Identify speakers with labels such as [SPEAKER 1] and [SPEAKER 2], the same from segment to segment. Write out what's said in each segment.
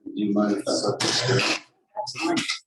[SPEAKER 1] Do you mind if I set this here?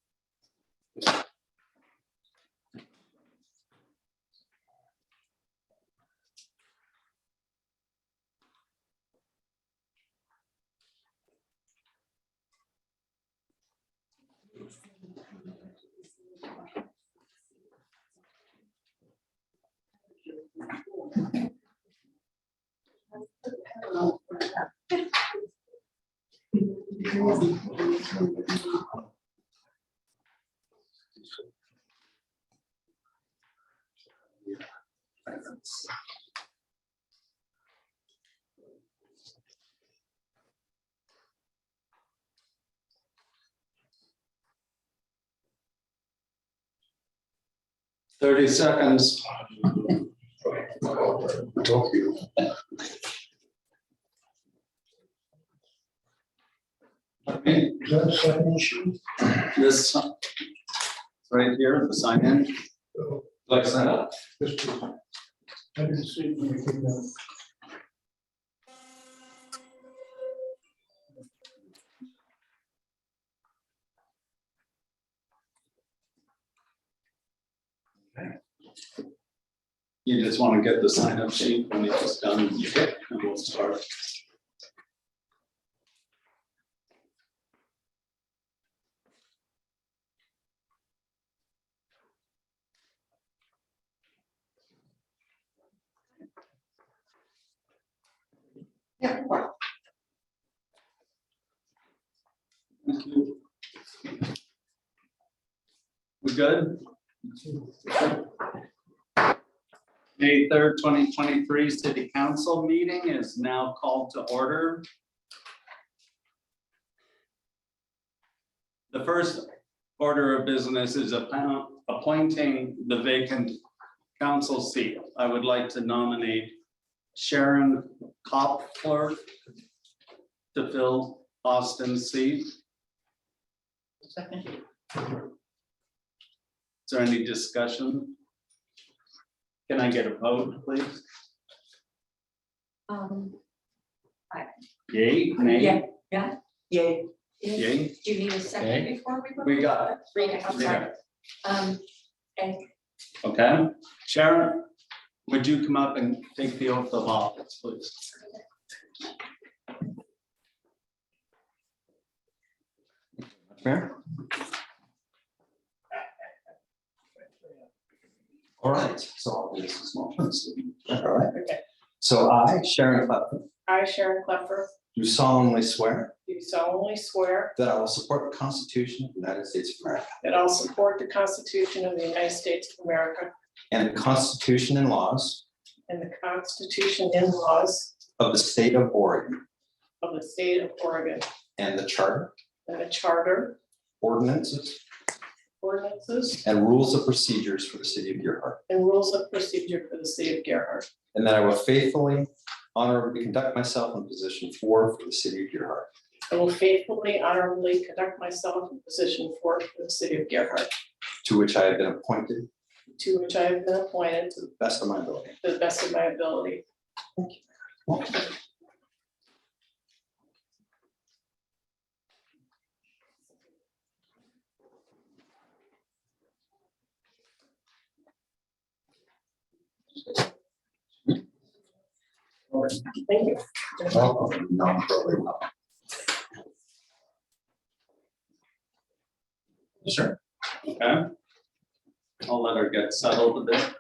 [SPEAKER 1] 30 seconds.
[SPEAKER 2] Talk you.
[SPEAKER 1] Okay,
[SPEAKER 2] Is that a second issue?
[SPEAKER 1] this right here, the sign in, like that up.
[SPEAKER 2] This was- I didn't see it when I came down.
[SPEAKER 1] You just want to get the sign up sheet when it's done, and we'll start.
[SPEAKER 3] Yeah.
[SPEAKER 1] Thank you. We good? May 3rd, 2023 City Council meeting is now called to order. The first order of business is appointing the vacant council seat. I would like to nominate Sharon Kopfler to fill Austin's seat.
[SPEAKER 3] Second.
[SPEAKER 1] Is there any discussion? Can I get a vote, please? Yay, nay?
[SPEAKER 3] Yeah, yeah, yay.
[SPEAKER 1] Yay.
[SPEAKER 3] Do you need a second
[SPEAKER 1] Okay.
[SPEAKER 3] before we vote?
[SPEAKER 1] We got it.
[SPEAKER 3] Rita, I'm sorry.
[SPEAKER 1] Yeah.
[SPEAKER 3] Okay,
[SPEAKER 1] Okay, Sharon, Would you come up and take the oath of office, please?
[SPEAKER 4] Mayor? All right, so I'll do this small first. All right. So I, Sharon Putnam,
[SPEAKER 5] I, Sharon Klepfer,
[SPEAKER 4] do solemnly swear
[SPEAKER 5] do solemnly swear
[SPEAKER 4] that I will support the Constitution of the United States of America
[SPEAKER 5] that I'll support the Constitution of the United States of America
[SPEAKER 4] and the Constitution and laws
[SPEAKER 5] and the Constitution and laws
[SPEAKER 4] of the state of Oregon
[SPEAKER 5] of the state of Oregon
[SPEAKER 4] and the charter,
[SPEAKER 5] and the charter,
[SPEAKER 4] ordinances,
[SPEAKER 5] ordinances,
[SPEAKER 4] and rules of procedures for the city of Deer Park.
[SPEAKER 5] and rules of procedure for the city of Gerhart.
[SPEAKER 4] And that I will faithfully, honorably conduct myself in position 4 for the city of Deer Park,
[SPEAKER 5] I will faithfully, honorably conduct myself in position 4 for the city of Gerhart,
[SPEAKER 4] to which I have been appointed
[SPEAKER 5] to which I have been appointed
[SPEAKER 4] to the best of my ability.
[SPEAKER 5] to the best of my ability. Thank you.
[SPEAKER 4] Sure.
[SPEAKER 1] Okay. I'll let her get settled a bit.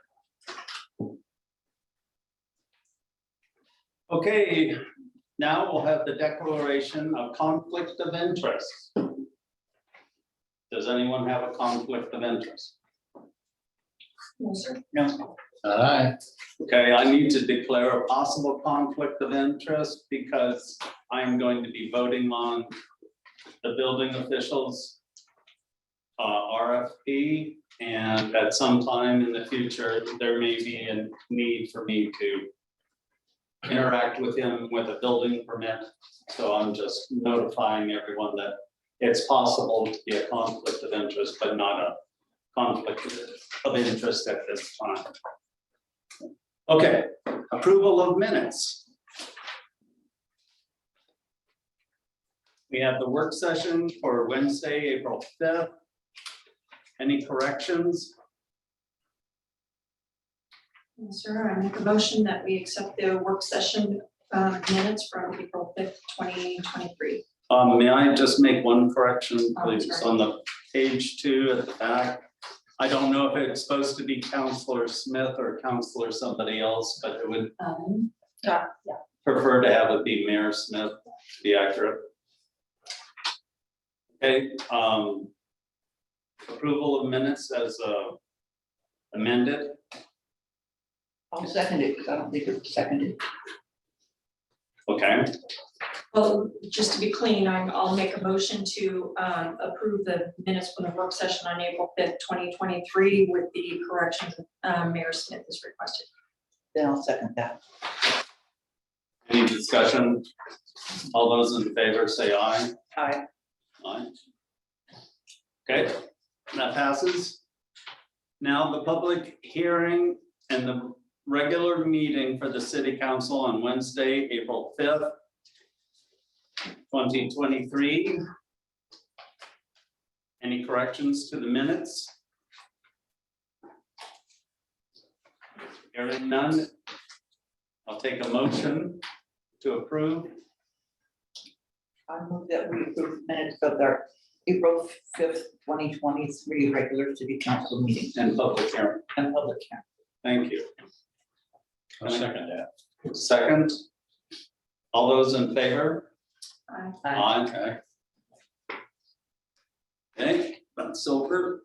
[SPEAKER 1] Okay, now we'll have the declaration of conflict of interest. Does anyone have a conflict of interest?
[SPEAKER 3] No, sir.
[SPEAKER 1] No. Alright. Okay, I need to declare a possible conflict of interest because I'm going to be voting on the building officials RFP, and at some time in the future, there may be a need for me to interact with him with a building permit. So I'm just notifying everyone that it's possible to be a conflict of interest, but not a conflict of interest at this time. Okay, approval of minutes. We have the work session for Wednesday, April 5th. Any corrections?
[SPEAKER 6] Yes, sir, I make a motion that we accept the work session minutes from April 5th, 2023.
[SPEAKER 1] May I just make one correction,
[SPEAKER 6] Oh,
[SPEAKER 1] please,
[SPEAKER 6] sorry.
[SPEAKER 1] on the page 2 at the back? I don't know if it's supposed to be Counselor Smith or Counselor somebody else, but it would
[SPEAKER 6] Yeah,
[SPEAKER 1] prefer to have it be Mayor Smith to be accurate. Okay, approval of minutes as amended.
[SPEAKER 3] I'll second it because I don't think it's seconded.
[SPEAKER 1] Okay,
[SPEAKER 6] well, just to be clean, I'll make a motion to approve the minutes from the work session on April 5th, 2023 with the corrections Mayor Smith has requested.
[SPEAKER 3] Then I'll second that.
[SPEAKER 1] any discussion? All those in favor say aye.
[SPEAKER 3] Aye.
[SPEAKER 1] Aye. Okay, that passes. Now the public hearing and the regular meeting for the city council on Wednesday, April 5th, 2023. Any corrections to the minutes? Hearing none. I'll take a motion to approve.
[SPEAKER 3] I move that we approve minutes of our April 5th, 2023 regular city council meeting
[SPEAKER 1] And public hearing.
[SPEAKER 3] and public hearing.
[SPEAKER 1] Thank you.
[SPEAKER 2] I'll second that.
[SPEAKER 1] Second. All those in favor?
[SPEAKER 6] Aye.
[SPEAKER 3] Aye.
[SPEAKER 1] Okay. Okay, that's over.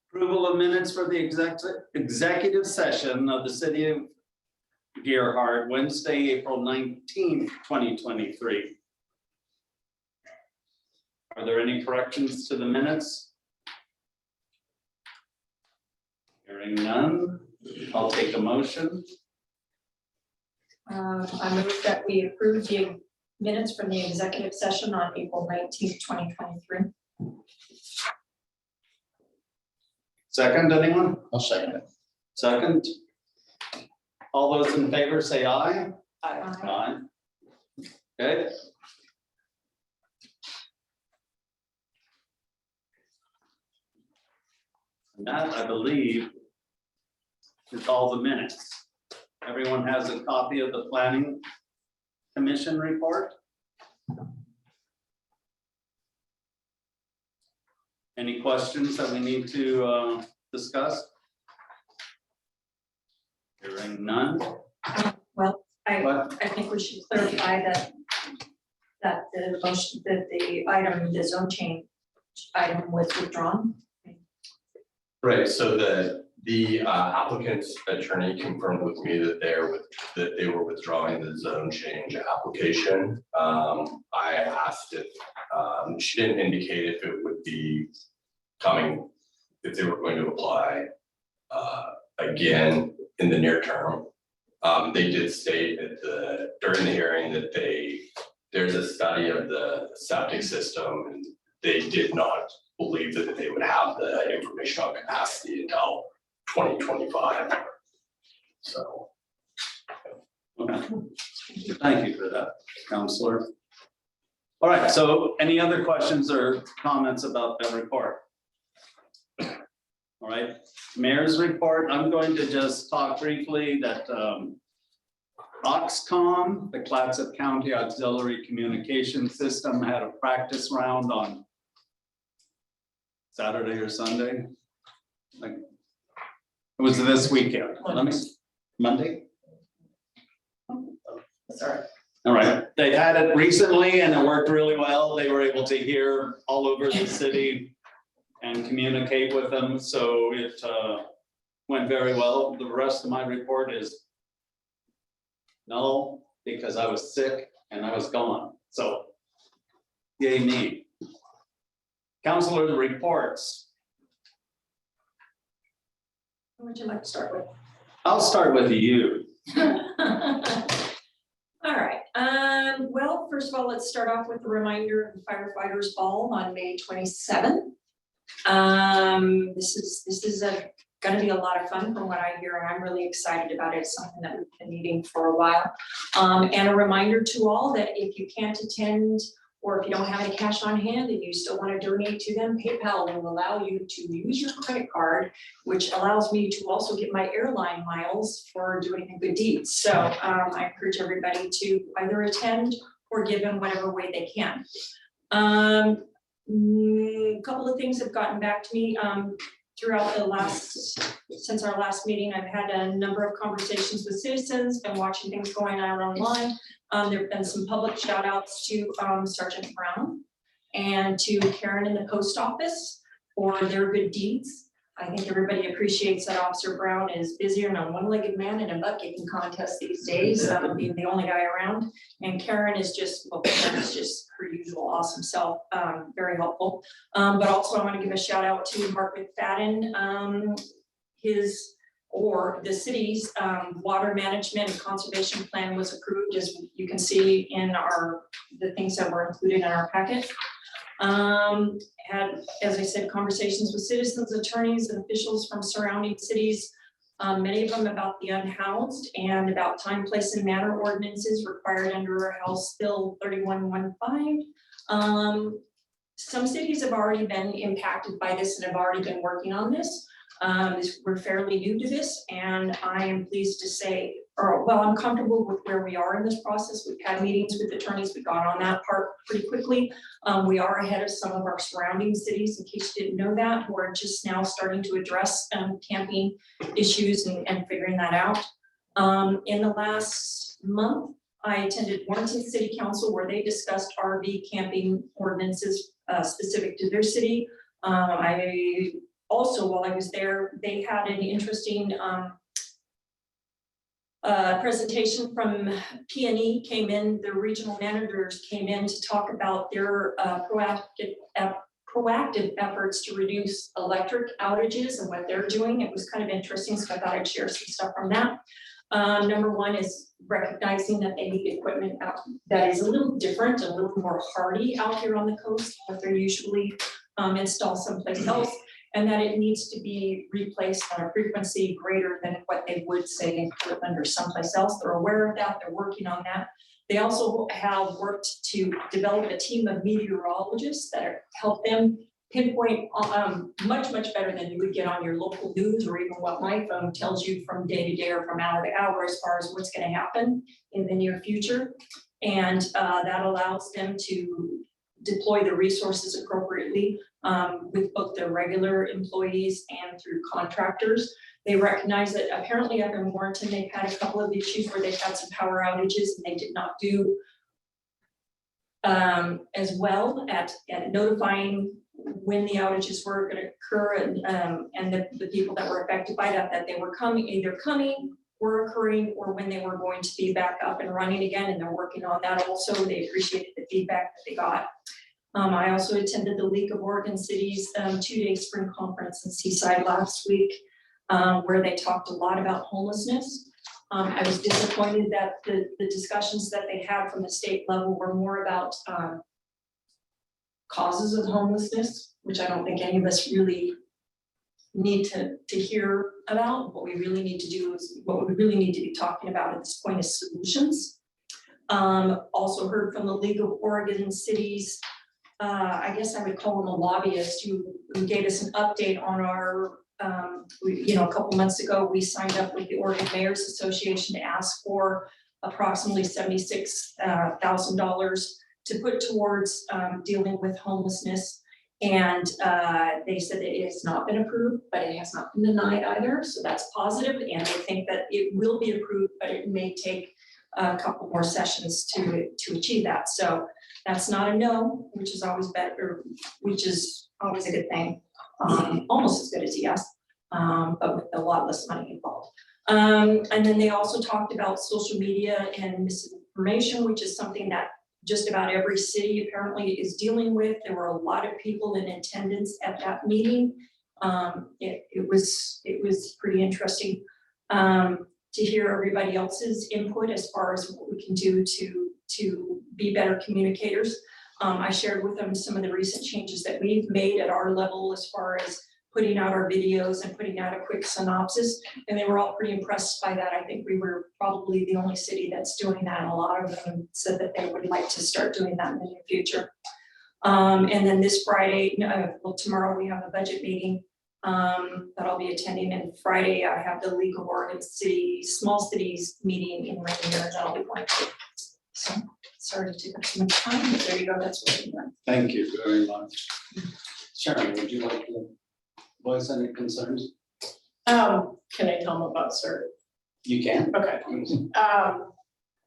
[SPEAKER 1] Approval of minutes for the executive session of the city of Gerhart, Wednesday, April 19th, 2023. Are there any corrections to the minutes? Hearing none, I'll take a motion.
[SPEAKER 6] I move that we approve the minutes from the executive session on April 19th, 2023.
[SPEAKER 1] Second, anyone?
[SPEAKER 2] I'll second it.
[SPEAKER 1] Second. All those in favor say aye.
[SPEAKER 3] Aye.
[SPEAKER 1] Aye. Okay. And that, I believe, is all the minutes. Everyone has a copy of the planning commission report? Any questions that we need to discuss? Hearing none.
[SPEAKER 6] Well,
[SPEAKER 1] What?
[SPEAKER 6] I think we should clarify that the motion, that the item, the zone change item was withdrawn.
[SPEAKER 7] Right, so the applicant's attorney confirmed with me that they were withdrawing the zone change application. I asked if, she didn't indicate if it would be coming, if they were going to apply again in the near term. They did state at during the hearing that there's a study of the septic system, and they did not believe that they would have the information on capacity until 2025. So.
[SPEAKER 1] Okay. Thank you for that, Counselor. All right, so any other questions or comments about that report? All right, Mayor's report, I'm going to just talk briefly that Oxcom, the Clatsop County Auxiliary Communication System, had a practice round on Saturday or Sunday. Like, it was this weekend. Monday?
[SPEAKER 5] Sorry.
[SPEAKER 1] All right, they had it recently and it worked really well. They were able to hear all over the city and communicate with them, so it went very well. The rest of my report is no, because I was sick and I was gone, so yay me. Counselor reports.
[SPEAKER 6] What would you like to start with?
[SPEAKER 1] I'll start with you.
[SPEAKER 6] All right, well, first of all, let's start off with a reminder of the firefighters ball on May 27th. This is gonna be a lot of fun from what I hear, and I'm really excited about it. It's something that we've been needing for a while. And a reminder to all that if you can't attend, or if you don't have any cash on hand and you still want to donate to them, PayPal will allow you to use your credit card, which allows me to also get my airline miles for doing a good deed. So I encourage everybody to either attend or give them whatever way they can. A couple of things have gotten back to me throughout since our last meeting. I've had a number of conversations with citizens, been watching things going on online. There have been some public shout outs to Sergeant Brown and to Karen in the post office for their good deeds. I think everybody appreciates that Officer Brown is busier than a one-legged man in a butt-kicking contest these days, being the only guy around. And Karen is just, well, Karen's just her usual awesome self, very helpful. But also I want to give a shout out to Mark McFadden. The city's water management and conservation plan was approved, as you can see in the things that were included in our packet. Had, as I said, conversations with citizens, attorneys, and officials from surrounding cities, many of them about the unhoused and about time, place, and manner ordinances required under House Bill 3115. Some cities have already been impacted by this and have already been working on this. We're fairly new to this, and I am pleased to say, I'm comfortable with where we are in this process. We've had meetings with attorneys. We've gone on that part pretty quickly. We are ahead of some of our surrounding cities, in case you didn't know that, who are just now starting to address camping issues and figuring that out. In the last month, I attended Warrenton City Council, where they discussed RV camping ordinances specific to their city. I also, while I was there, they had an interesting presentation from P&E came in, the regional managers came in to talk about their proactive efforts to reduce electric outages and what they're doing. It was kind of interesting, so I thought I'd share some stuff from that. Number one is recognizing that they need equipment out that is a little different, a little more hardy out here on the coast than what they're usually installed someplace else, and that it needs to be replaced on a frequency greater than what they would say in Portland or someplace else. They're aware of that, they're working on that. They also have worked to develop a team of meteorologists that help them pinpoint, much better than you would get on your local news or even what my phone tells you from day to day or from hour to hour as far as what's gonna happen in the near future. And that allows them to deploy the resources appropriately with both their regular employees and through contractors. They recognize that apparently up in Warrenton, they've had a couple of issues where they've had some power outages and they did not do as well at notifying when the outages were going to occur and the people that were affected by that they were either coming, were occurring, or when they were going to be back up and running again, and they're working on that also. They appreciated the feedback that they got. I also attended the League of Oregon Cities 2-day spring conference in Seaside last week, where they talked a lot about homelessness. I was disappointed that the discussions that they had from the state level were more about causes of homelessness, which I don't think any of us really need to hear about. What we really need to do is, what we really need to be talking about at this point is solutions. Also heard from the League of Oregon Cities, I guess I would call them a lobbyist, who gave us an update on our, a couple months ago, we signed up with the Oregon Mayors Association to ask for approximately $76,000 to put towards dealing with homelessness. And they said that it has not been approved, but it has not been denied either. So that's positive, and they think that it will be approved, but it may take a couple more sessions to achieve that. So that's not a no, which is always better, which is always a good thing. Almost as good as a yes, but with a lot less money involved. And then they also talked about social media and misinformation, which is something that just about every city apparently is dealing with. There were a lot of people in attendance at that meeting. It was pretty interesting to hear everybody else's input as far as what we can do to be better communicators. I shared with them some of the recent changes that we've made at our level as far as putting out our videos and putting out a quick synopsis, and they were all pretty impressed by that. I think we were probably the only city that's doing that, and a lot of them said that they would like to start doing that in the near future. And then this Friday, tomorrow we have a budget meeting that I'll be attending, and Friday I have the League of Oregon Small Cities meeting in Rainier that I'll be going to. So sorry to take up so much time, but there you go, that's what we're doing.
[SPEAKER 1] Thank you very much. Sharon, would you like to voice any concerns?
[SPEAKER 5] Can I tell them about CERT?
[SPEAKER 1] You can.
[SPEAKER 5] Okay.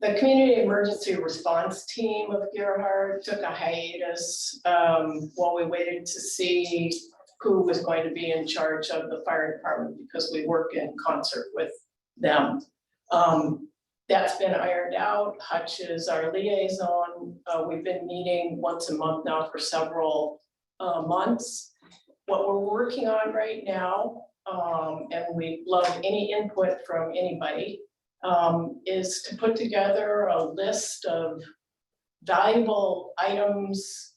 [SPEAKER 5] The community emergency response team of Gerhard took a hiatus while we waited to see who was going to be in charge of the fire department, because we work in concert with them. That's been ironed out. Hutch is our liaison. We've been meeting once a month now for several months. What we're working on right now, and we love any input from anybody, is to put together a list of valuable items,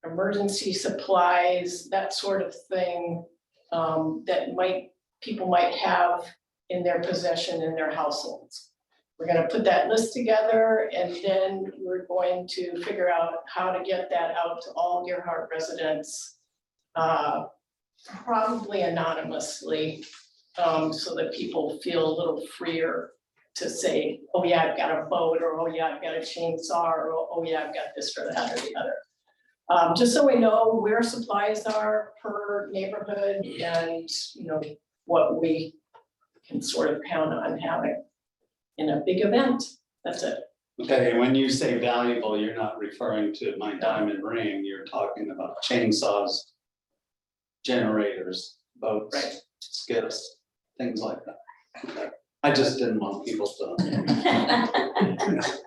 [SPEAKER 5] emergency supplies, that sort of thing, that people might have in their possession in their households. We're going to put that list together, and then we're going to figure out how to get that out to all Gerhard residents, probably anonymously, so that people feel a little freer to say, oh yeah, I've got a boat, or oh yeah, I've got a chainsaw, or oh yeah, I've got this or that or the other. Just so we know where supplies are per neighborhood, and what we can sort of count on having in a big event. That's it.
[SPEAKER 1] Okay, when you say valuable, you're not referring to my diamond ring, you're talking about chainsaws, generators, boats,
[SPEAKER 5] Right.
[SPEAKER 1] skips, things like that. Okay. I just didn't want people to.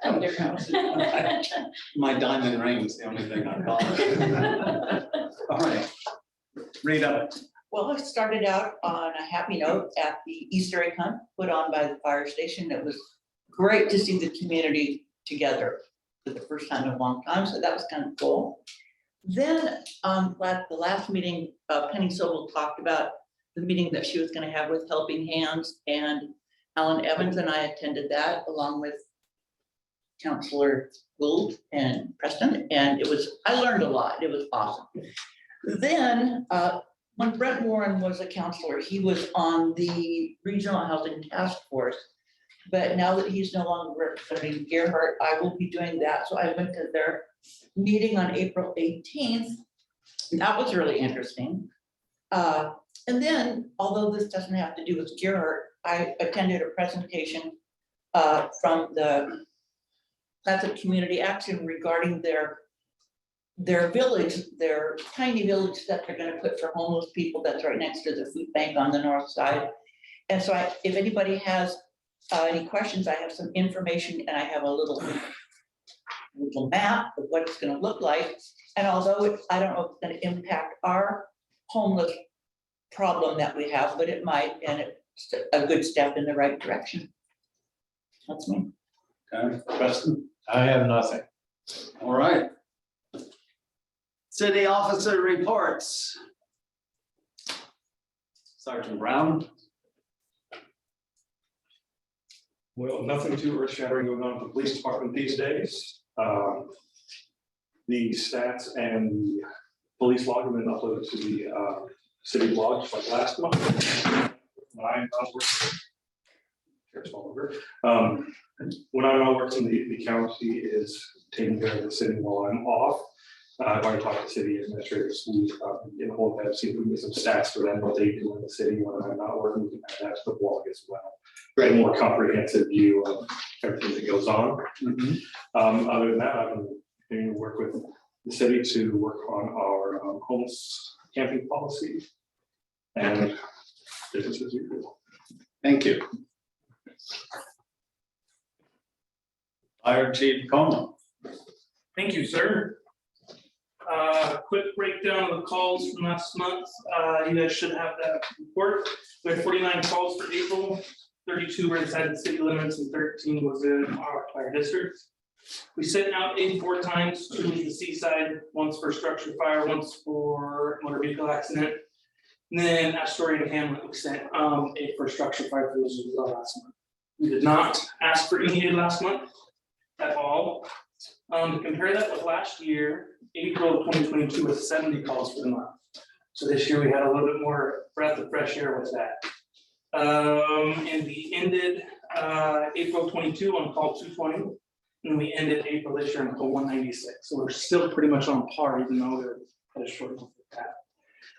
[SPEAKER 5] Come to your house.
[SPEAKER 1] My diamond ring is the only thing I got. All right. Rita.
[SPEAKER 3] Well, it started out on a happy note at the Easter egg hunt put on by the fire station. It was great to see the community together for the first time in a long time, so that was kind of cool. Then at the last meeting, Penny Sobel talked about the meeting that she was going to have with Helping Hands, and Alan Evans and I attended that along with Councilor Gould and Preston, and I learned a lot. It was awesome. Then, when Brent Warren was a counselor, he was on the Regional Housing Task Force. But now that he's no longer representing Gerhart, I will be doing that. So I went to their meeting on April 18th. That was really interesting. And then, although this doesn't have to do with Gerhart, I attended a presentation from the Classic Community Action regarding their village, their tiny village that they're gonna put for homeless people that's right next to the food bank on the north side. And so if anybody has any questions, I have some information and I have a little map of what it's gonna look like. And although I don't know if it's gonna impact our homeless problem that we have, but it might, and it's a good step in the right direction. That's me.
[SPEAKER 1] Okay, Preston?
[SPEAKER 2] I have nothing.
[SPEAKER 1] All right. City officer reports. Sergeant Brown?
[SPEAKER 2] Well, nothing too earth shattering going on with the police department these days. The stats and the police log have been uploaded to the city blog like last month. When I'm not working, the county is taking care of the city while I'm off. I've already talked to city administrators, we get a hold of them, see if we can get some stats for them, what they do in the city when I'm not working, we can add that to the blog as well. Get a more comprehensive view of everything that goes on. Other than that, I've been continuing to work with the city to work on our homeless camping policy and business as usual.
[SPEAKER 1] Thank you. Fire Chief Como.
[SPEAKER 8] Thank you, sir. Quick breakdown of the calls from last month. You guys should have that report. We had 49 calls for April, 32 were inside the city limits and 13 was in our fire district. We sent out 84 times, 2 to the seaside, once for structure fire, once for motor vehicle accident. And then Astoria and Hamlet, we sent 8 for structure fire for those as well last month. We did not ask for any last month at all. To compare that with last year, April of 2022 was 70 calls for the month. So this year we had a little bit more breath of fresh air with that. And we ended April 22 on call 220, and we ended April this year on call 196. So we're still pretty much on par, even though we're at a short month with that.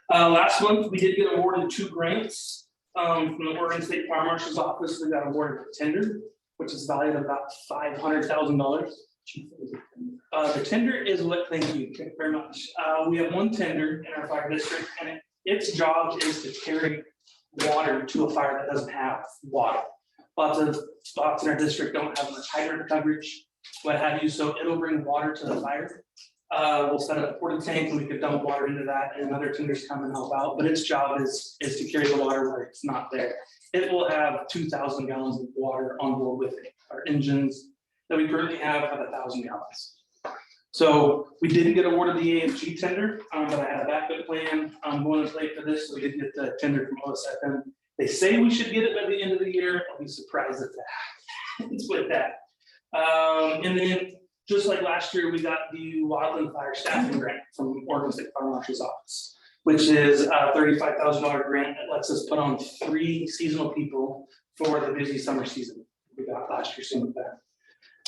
[SPEAKER 8] Last month we did get awarded 2 grants from the Oregon State Fire Marshal's office. We got awarded a tender, which is valued at about $500,000. The tender is what, thank you very much. We have 1 tender in our fire district, and its job is to carry water to a fire that doesn't have water. Lots of spots in our district don't have much hydrant coverage, what have you, so it'll bring water to the fire. We'll set up a porta tank and we could dump water into that, and other tenders come and help out, but its job is to carry the water where it's not there. It will have 2,000 gallons of water on board with it. Our engines that we currently have 1,000 gallons. So we didn't get awarded the AFG tender, but I had a backup plan. I'm going to play for this, so we did get the tender from OSFM. They say we should get it by the end of the year. I'll be surprised if that happens with that. And then just like last year, we got the wildland fire staffing grant from Oregon State Fire Marshal's office, which is a $35,000 grant that lets us put on 3 seasonal people for the busy summer season. We got last year, same with that.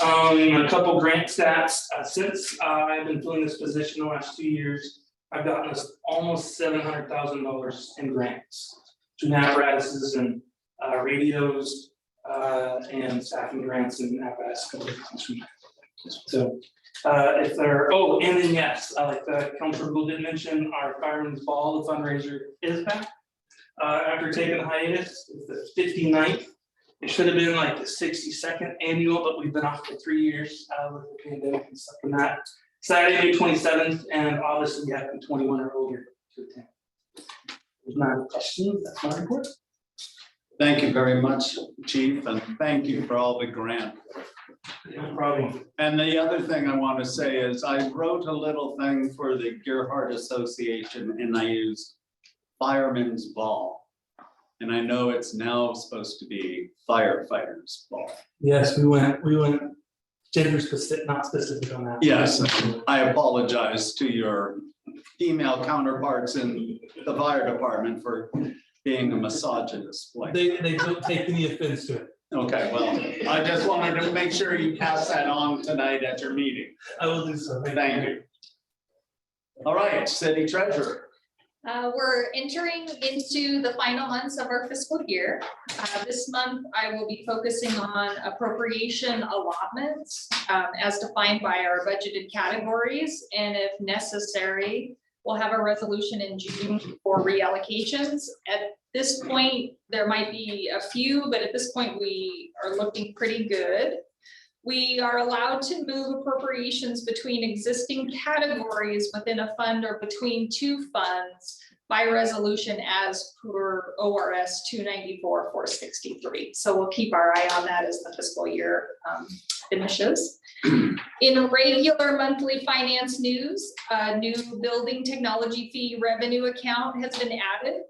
[SPEAKER 8] A couple grant stats. Since I've been filling this position the last 2 years, I've gotten us almost $700,000 in grants to apparatuses and radios and staffing grants and apparatus. So if there, oh, and then yes, like the Councilor Rule did mention, our Fireman's Ball, the fundraiser is back. After taking a hiatus, it's the 59th. It should have been like the 62nd annual, but we've been off for 3 years with the pandemic and stuff from that. Saturday, May 27th, and obviously you have to be 21 or older to attend. There's not questions, that's my report.
[SPEAKER 1] Thank you very much, Chief, and thank you for all the grant.
[SPEAKER 8] No problem.
[SPEAKER 1] And the other thing I want to say is I wrote a little thing for the Gerhart Association and I used Fireman's Ball. And I know it's now supposed to be Firefighters Ball.
[SPEAKER 8] Yes, we went Gender specific, not specific on that.
[SPEAKER 1] Yes, I apologize to your female counterparts in the fire department for being a misogynist. Like,
[SPEAKER 8] They don't take any offense to it.
[SPEAKER 1] okay, well, I just wanted to make sure you pass that on tonight at your meeting.
[SPEAKER 8] I will do so.
[SPEAKER 1] Thank you. All right, city treasurer.
[SPEAKER 9] We're entering into the final months of our fiscal year. This month, I will be focusing on appropriation allotments as defined by our budgeted categories. And if necessary, we'll have a resolution in June for reallocations. At this point, there might be a few, but at this point, we are looking pretty good. We are allowed to move appropriations between existing categories within a fund or between two funds by resolution as per ORS 294-463. So we'll keep our eye on that as the fiscal year finishes. In regular monthly finance news, a new building technology fee revenue account has been added.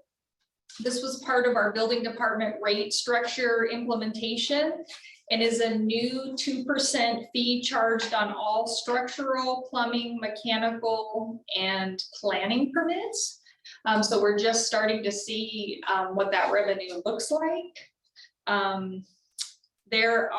[SPEAKER 9] This was part of our building department rate structure implementation and is a new 2% fee charged on all structural, plumbing, mechanical, and planning permits. So we're just starting to see what that revenue looks like. There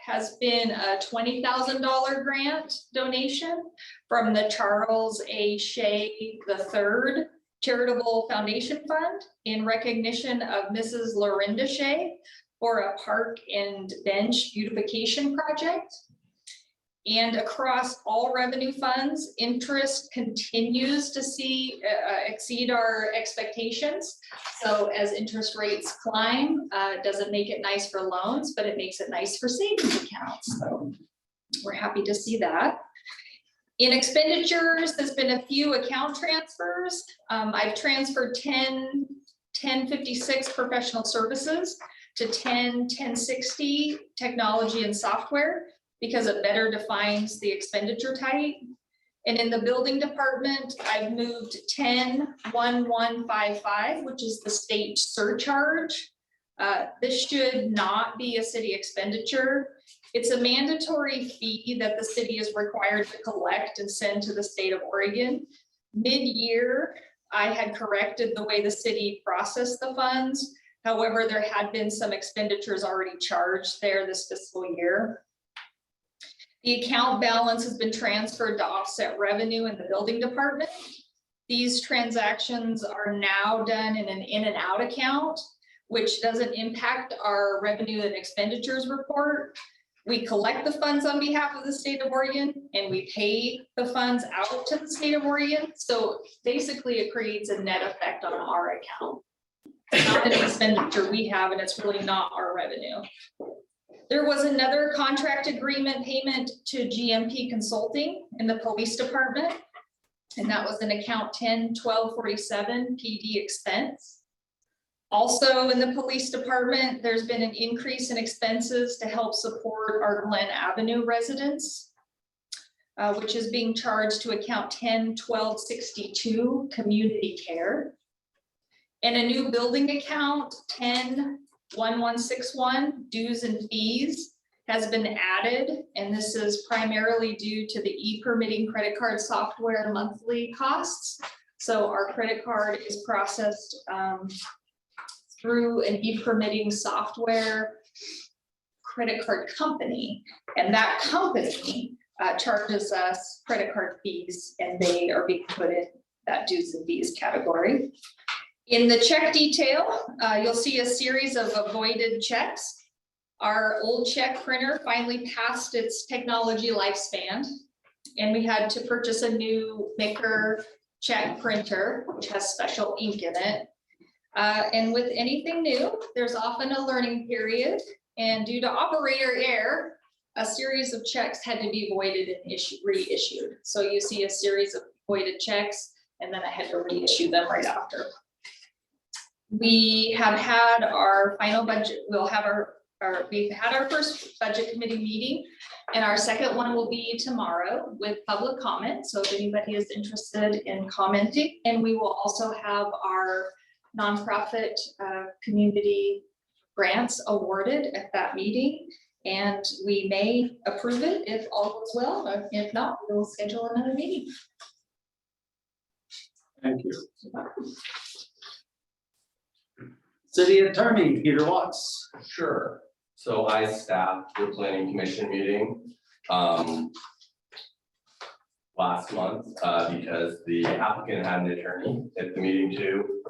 [SPEAKER 9] has been a $20,000 grant donation from the Charles A. Shea III Charitable Foundation Fund in recognition of Mrs. Lorinda Shea for a park and bench beautification project. And across all revenue funds, interest continues to exceed our expectations. So as interest rates climb, it doesn't make it nice for loans, but it makes it nice for savings accounts. So we're happy to see that. In expenditures, there's been a few account transfers. I've transferred 1056 professional services to 1060 technology and software because it better defines the expenditure type. And in the building department, I've moved 101155, which is the state surcharge. This should not be a city expenditure. It's a mandatory fee that the city is required to collect and send to the state of Oregon. Mid-year, I had corrected the way the city processed the funds. However, there had been some expenditures already charged there this fiscal year. The account balance has been transferred to offset revenue in the building department. These transactions are now done in an in and out account, which doesn't impact our revenue and expenditures report. We collect the funds on behalf of the state of Oregon and we pay the funds out to the state of Oregon. So basically it creates a net effect on our account. It's not an expenditure we have and it's really not our revenue. There was another contract agreement payment to GMP Consulting in the police department. And that was an account 101247 PD expense. Also in the police department, there's been an increase in expenses to help support our Glen Avenue residents, which is being charged to account 101262 community care. And a new building account 101161 dues and fees has been added. And this is primarily due to the e-permitting credit card software monthly costs. So our credit card is processed through an e-permitting software credit card company. And that company charges us credit card fees and they are being put in that dues and fees category. In the check detail, you'll see a series of avoided checks. Our old check printer finally passed its technology lifespan, and we had to purchase a new Micker check printer, which has special ink in it. And with anything new, there's often a learning period, and due to operator error, a series of checks had to be voided and reissued. So you see a series of voided checks, and then I had to reissue them right after. We have had our final budget, we've had our first budget committee meeting, and our second one will be tomorrow with public comment. So if anybody is interested in commenting, and we will also have our nonprofit community grants awarded at that meeting. And we may approve it if all goes well, or if not, we'll schedule another meeting.
[SPEAKER 1] Thank you. City Attorney Peter Watts.
[SPEAKER 7] Sure. So I staffed the planning commission meeting last month because the applicant had an attorney at the meeting too.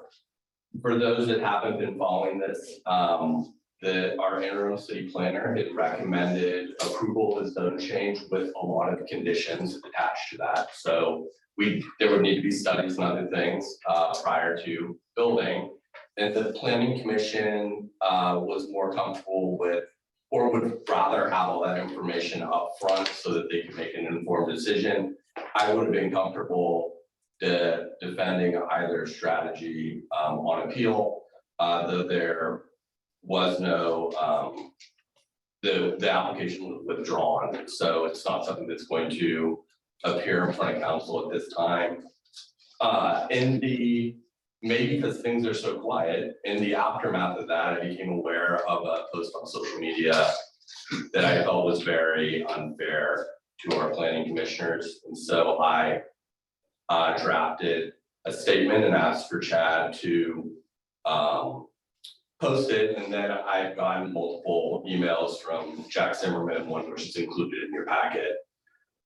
[SPEAKER 7] For those that haven't been following this, our interim city planner had recommended approval of zone change with a lot of conditions attached to that. So there would need to be studies and other things prior to building. And the planning commission was more comfortable with, or would rather have all that information up front so that they could make an informed decision. I would have been comfortable defending either strategy on appeal, though there was no, the application was withdrawn. So it's not something that's going to appear in front of council at this time. Maybe because things are so quiet, in the aftermath of that, I became aware of a post on social media that I felt was very unfair to our planning commissioners. And so I drafted a statement and asked for Chad to post it. And then I've gotten multiple emails from Jack Zimmerman, one which is included in your packet,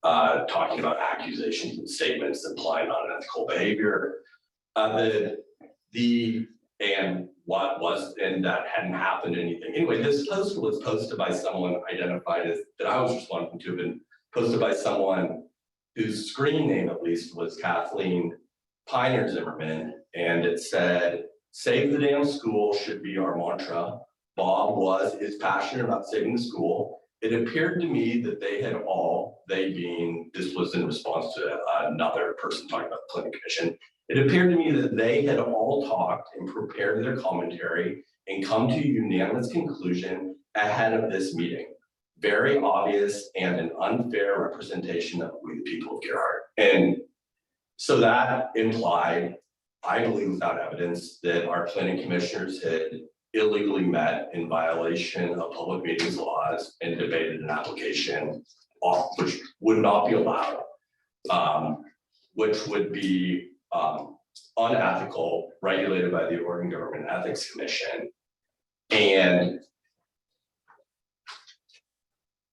[SPEAKER 7] talking about accusations and statements implying unethical behavior. And that hadn't happened anything. Anyway, this post was posted by someone identified as, that I was responding to, and posted by someone whose screen name at least was Kathleen Piner Zimmerman. And it said, "Save the damn school should be our mantra. Bob is passionate about saving the school. It appeared to me that this was in response to another person talking about the planning commission. It appeared to me that they had all talked and prepared their commentary and come to a unanimous conclusion ahead of this meeting. Very obvious and an unfair representation of we the people of Gerhart." And so that implied, I believe without evidence, that our planning commissioners had illegally met in violation of public meetings laws and debated an application which would not be allowed, which would be unethical, regulated by the Oregon Government Ethics Commission. And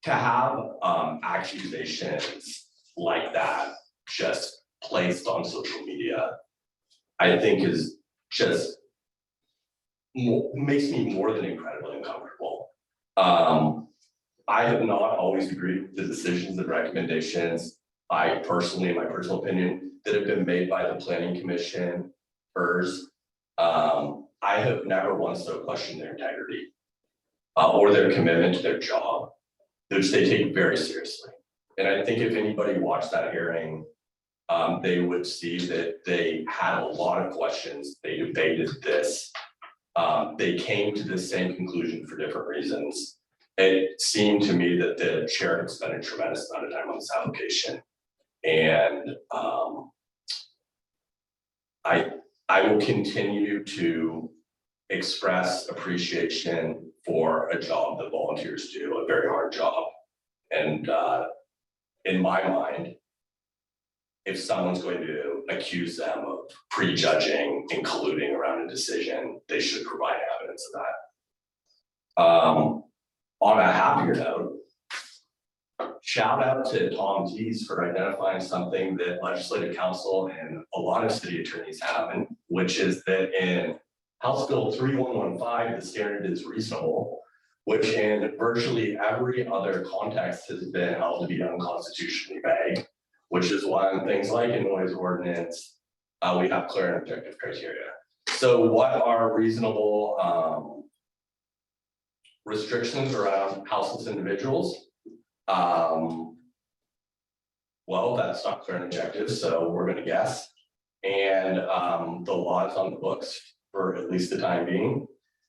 [SPEAKER 7] to have accusations like that just placed on social media, I think is just makes me more than incredibly uncomfortable. I have not always agreed with the decisions and recommendations, in my personal opinion, that have been made by the planning commission, PERS. I have never once so questioned their integrity or their commitment to their job, which they take very seriously. And I think if anybody watched that hearing, they would see that they had a lot of questions. They debated this. They came to the same conclusion for different reasons. It seemed to me that the chair had spent a tremendous amount of time on this application. And I will continue to express appreciation for a job that volunteers do, a very hard job. And in my mind, if someone's going to accuse them of prejudging and colluding around a decision, they should provide evidence of that. On a happier note, shout out to Tom Tees for identifying something that legislative council and a lot of city attorneys haven't, which is that in House Bill 3115, the standard is reasonable, which in virtually every other context has been held to be unconstitutionally vague, which is why on things like a noise ordinance, we have clear and objective criteria. So what are reasonable restrictions around houseless individuals? Well, that's not clear and objective, so we're gonna guess. And the law is on the books for at least the time being.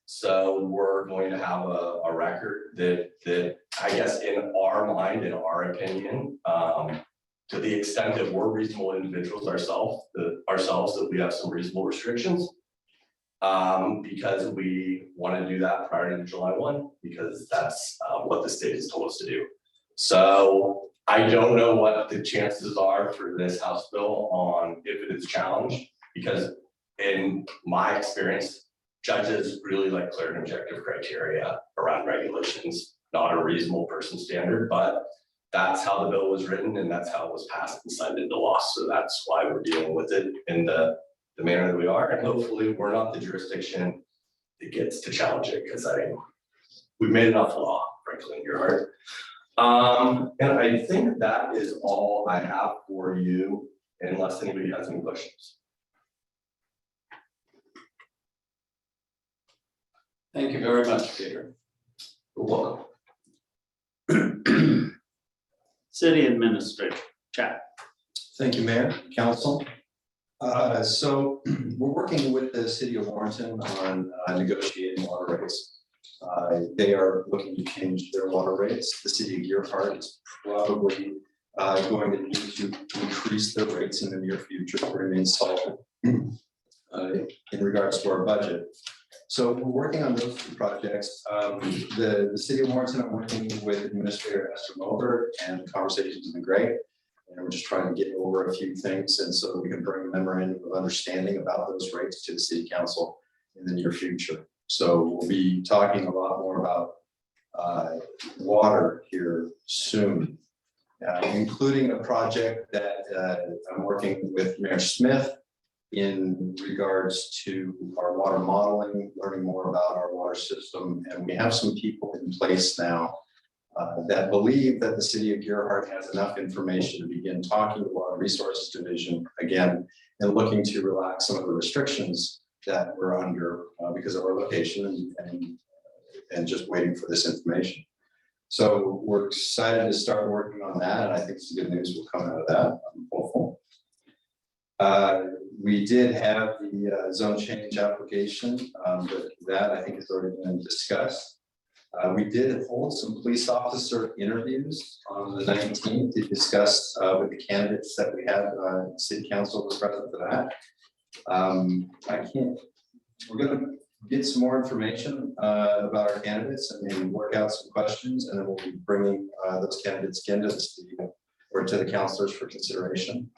[SPEAKER 7] So we're going to have a record that I guess in our mind, in our opinion, to the extent that we're reasonable individuals ourselves, that we have some reasonable restrictions. Because we want to do that prior to July 1, because that's what the state has told us to do. So I don't know what the chances are for this House bill on if it is challenged, because in my experience, judges really like clear and objective criteria around regulations, not a reasonable person standard, but that's how the bill was written and that's how it was passed and signed into law. So that's why we're dealing with it in the manner that we are, and hopefully we're not the jurisdiction that gets to challenge it, because we've made enough law, frankly, in your heart. And I think that is all I have for you, unless anybody has any questions.
[SPEAKER 1] Thank you very much, Peter.
[SPEAKER 7] You're welcome.
[SPEAKER 1] City Administrator, Chad.
[SPEAKER 4] Thank you, Mayor, Council. So we're working with the city of Warrenton on negotiating water rates. They are looking to change their water rates. The city of Gearhart is probably going to need to increase their rates in the near future to remain solvent in regards to our budget. So we're working on those two projects. The city of Warrenton, I'm working with Administrator Esther Mulder, and the conversations have been great. And we're just trying to get over a few things, and so that we can bring a memorandum of understanding about those rates to the city council in the near future. So we'll be talking a lot more about water here soon, including a project that I'm working with Mayor Smith in regards to our water modeling, learning more about our water system. And we have some people in place now that believe that the city of Gearhart has enough information to begin talking to Water Resources Division again and looking to relax some of the restrictions that we're under because of our location and just waiting for this information. So we're excited to start working on that, and I think some good news will come out of that. I'm hopeful. We did have the zone change application, but that I think has already been discussed. We did hold some police officer interviews on the 19th to discuss with the candidates that we had. City council was present for that. We're going to get some more information about our candidates and maybe work out some questions, and then we'll be bringing those candidates again to the city or to the councilors for consideration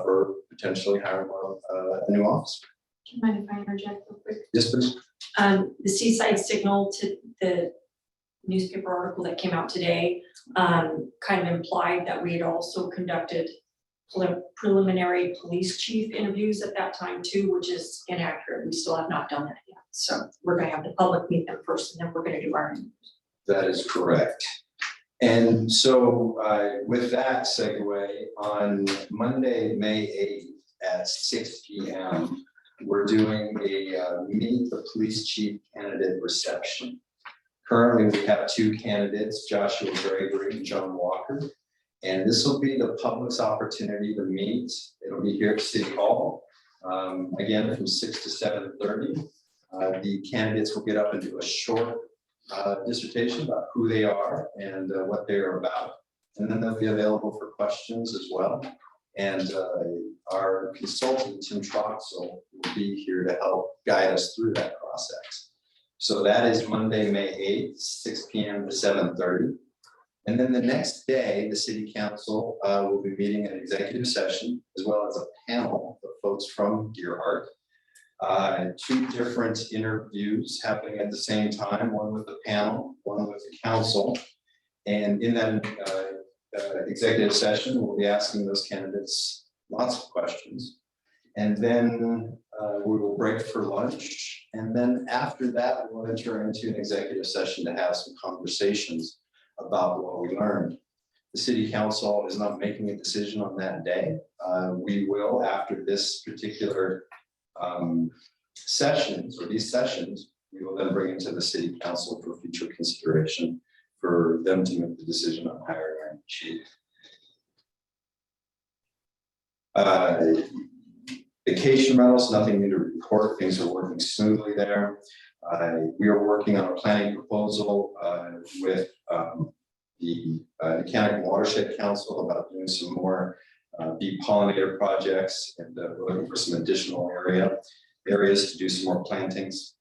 [SPEAKER 4] for potentially hiring a new officer.
[SPEAKER 6] Do you mind if I interject real quick?
[SPEAKER 4] Yes, please.
[SPEAKER 6] The Seaside Signal to the newspaper article that came out today kind of implied that we had also conducted preliminary police chief interviews at that time too, which is inaccurate. We still have not done that yet. So we're going to have the public meet them first, and then we're going to do our interviews.
[SPEAKER 4] That is correct. And so with that segue, on Monday, May 8th at 6 p.m., we're doing a meet the police chief candidate reception. Currently, we have two candidates, Joshua Gregory and John Walker. And this will be the public's opportunity to meet. It'll be here at City Hall, again, from 6 to 7:30. The candidates will get up and do a short dissertation about who they are and what they are about. And then they'll be available for questions as well. And our consultant, Tim Troxel, will be here to help guide us through that process. So that is Monday, May 8th, 6 p.m. to 7:30. And then the next day, the city council will be meeting an executive session, as well as a panel of folks from Gearhart. Two different interviews happening at the same time, one with the panel, one with the council. And in that executive session, we'll be asking those candidates lots of questions. And then we will break for lunch. And then after that, we'll enter into an executive session to have some conversations about what we learned. The city council is not making a decision on that day. We will, after this particular sessions or these sessions, we will then bring it to the city council for future consideration for them to make the decision on hiring our chief. Vacation rentals, nothing new to report. Things are working smoothly there. We are working on a planning proposal with the Mechanic Watershed Council about doing some more bee pollinator projects, and we're looking for some additional area. areas to do some more plantings.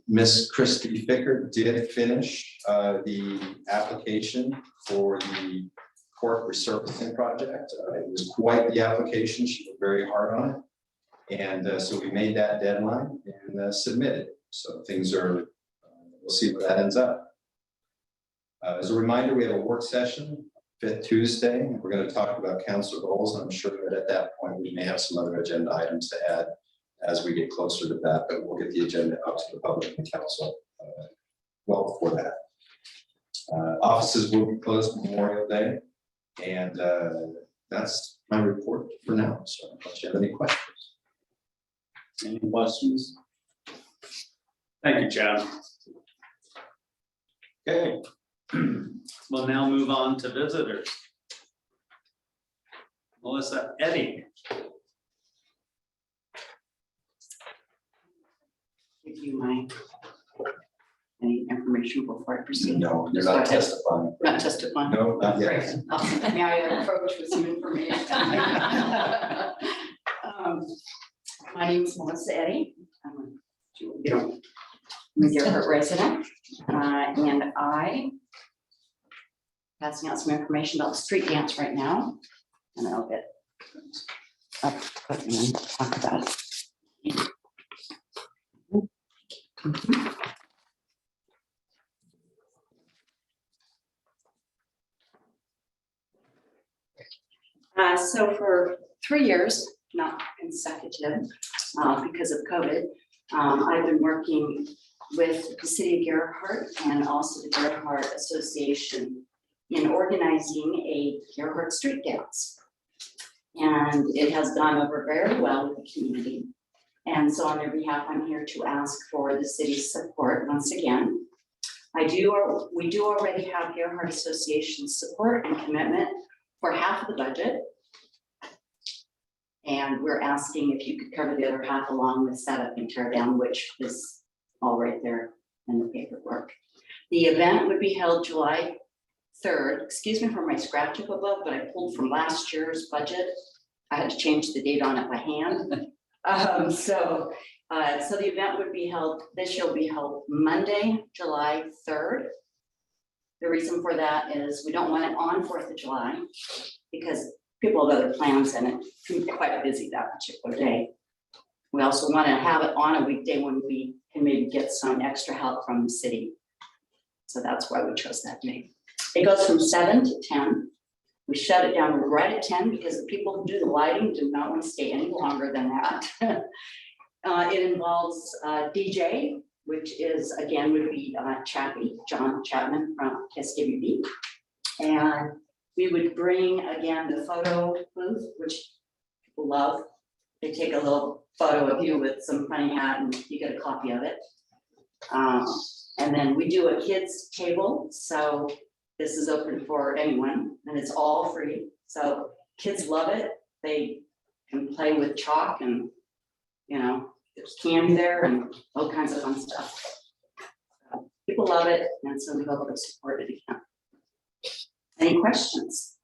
[SPEAKER 4] Miss Christy Ficker did finish the application for the court resurfacing project. It was quite the application. She worked very hard on it. And so we made that deadline and submitted. So things are, we'll see where that ends up. As a reminder, we have a work session, 5th Tuesday, and we're going to talk about council goals. And I'm sure that at that point, we may have some other agenda items to add as we get closer to that, but we'll get the agenda out to the public and council well before that. Offices will be closed Memorial Day, and that's my report for now. So unless you have any questions.
[SPEAKER 1] Any questions? Thank you, Chad. Okay. We'll now move on to visitors. Melissa Eddy.
[SPEAKER 10] Give you any information before I proceed.
[SPEAKER 4] No, you're
[SPEAKER 10] Just go
[SPEAKER 4] not
[SPEAKER 10] ahead.
[SPEAKER 4] testifying.
[SPEAKER 10] Not testifying.
[SPEAKER 4] No, not yet.
[SPEAKER 10] Great. May I approach with some information? My name is Melissa Eddy. I'm a Gerhart resident, and I passing out some information about the street dance right now, and I'll get up and then talk about it. So for 3 years, not consecutive, because of COVID, I've been working with the city of Gerhart and also the Gerhart Association in organizing a Gerhart street dance. And it has gone over very well with the community. And so on their behalf, I'm here to ask for the city's support once again. We do already have Gerhart Association support and commitment for half of the budget. And we're asking if you could cover the other half along with setup and tear down, which is all right there in the paperwork. The event would be held July 3rd. Excuse me for my scratch up above, but I pulled from last year's budget. I had to change the date on it by hand. So the event would be held, this year will be held Monday, July 3rd. The reason for that is we don't want it on 4th of July because people have other plans and it can be quite busy that particular day. We also want to have it on a weekday when we can maybe get some extra help from the city. So that's why we chose that day. It goes from 7 to 10. We shut it down right at 10 because the people who do the lighting do not want to stay any longer than that. It involves DJ, which is again would be John Chapman from SWB. And we would bring again the photo booth, which people love. They take a little photo of you with some funny hat and you get a copy of it. And then we do a kids table. So this is open for anyone and it's all free. So kids love it. They can play with chalk and, you know, there's candy there and all kinds of fun stuff. People love it. And so we hope to support it again. Any questions?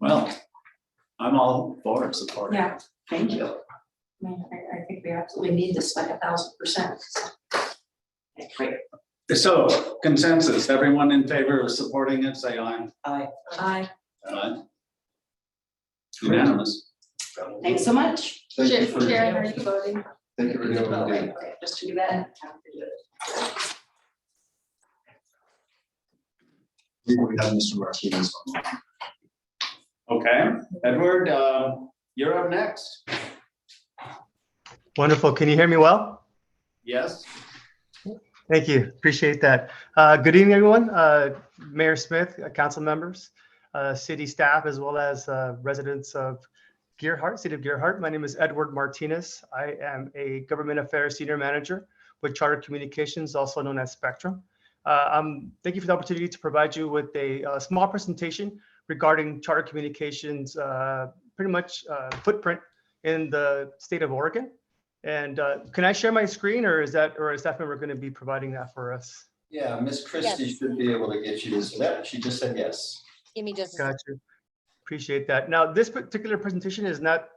[SPEAKER 1] Well, I'm all for supporting.
[SPEAKER 6] Yeah.
[SPEAKER 10] Thank you.
[SPEAKER 6] I mean, I think we absolutely need this like 1,000%.
[SPEAKER 10] Okay, great.
[SPEAKER 1] So consensus, everyone in favor of supporting it, say aye.
[SPEAKER 3] Aye.
[SPEAKER 6] Aye.
[SPEAKER 1] Aye. Unanimous.
[SPEAKER 10] Thanks so much.
[SPEAKER 4] Thank you for,
[SPEAKER 9] Sharon, are you voting?
[SPEAKER 4] thank you for doing what you do.
[SPEAKER 10] Okay, just to do that. Have to do it.
[SPEAKER 4] We have Mr. Martinez on.
[SPEAKER 1] Okay, Edward, you're up next.
[SPEAKER 11] Wonderful. Can you hear me well?
[SPEAKER 1] Yes.
[SPEAKER 11] Thank you. Appreciate that. Good evening, everyone. Mayor Smith, council members, city staff, as well as residents of Gerhart, City of Gerhart. My name is Edward Martinez. I am a government affairs senior manager with Charter Communications, also known as Spectrum. Thank you for the opportunity to provide you with a small presentation regarding Charter Communications, pretty much footprint in the state of Oregon. And can I share my screen, or is that, or is staff member going to be providing that for us?
[SPEAKER 4] Yeah, Miss Christie should be able to get you this. Yep, she just said yes.
[SPEAKER 12] Give me just.
[SPEAKER 11] Got you. Appreciate that. Now, this particular presentation is not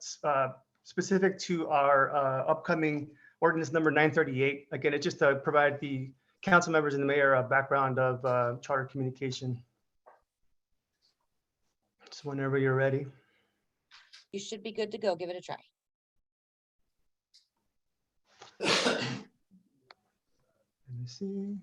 [SPEAKER 11] specific to our upcoming ordinance number 938. Again, it's just to provide the council members and the mayor a background of charter communication. So whenever you're ready.
[SPEAKER 12] You should be good to go. Give it a try.
[SPEAKER 11] Let me see.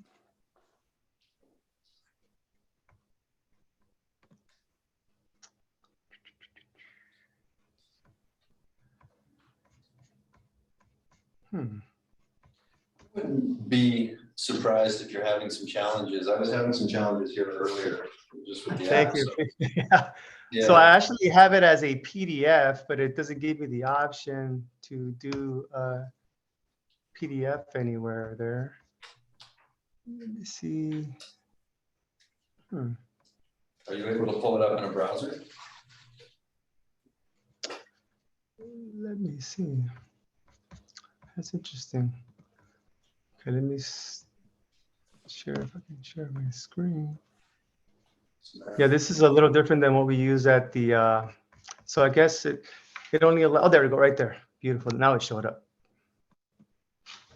[SPEAKER 4] Wouldn't be surprised if you're having some challenges. I was having some challenges here earlier, just with the
[SPEAKER 11] Thank
[SPEAKER 4] app.
[SPEAKER 11] you.
[SPEAKER 4] So,
[SPEAKER 11] Yeah. So I actually have it as a PDF, but it doesn't give me the option to do a PDF anywhere there. Let me see.
[SPEAKER 4] Are you able to pull it up in a browser?
[SPEAKER 11] Let me see. That's interesting. Okay, let me share if I can share my screen. Yeah, this is a little different than what we use at the, so I guess it only allows, oh, there we go, right there. Beautiful. Now it showed up.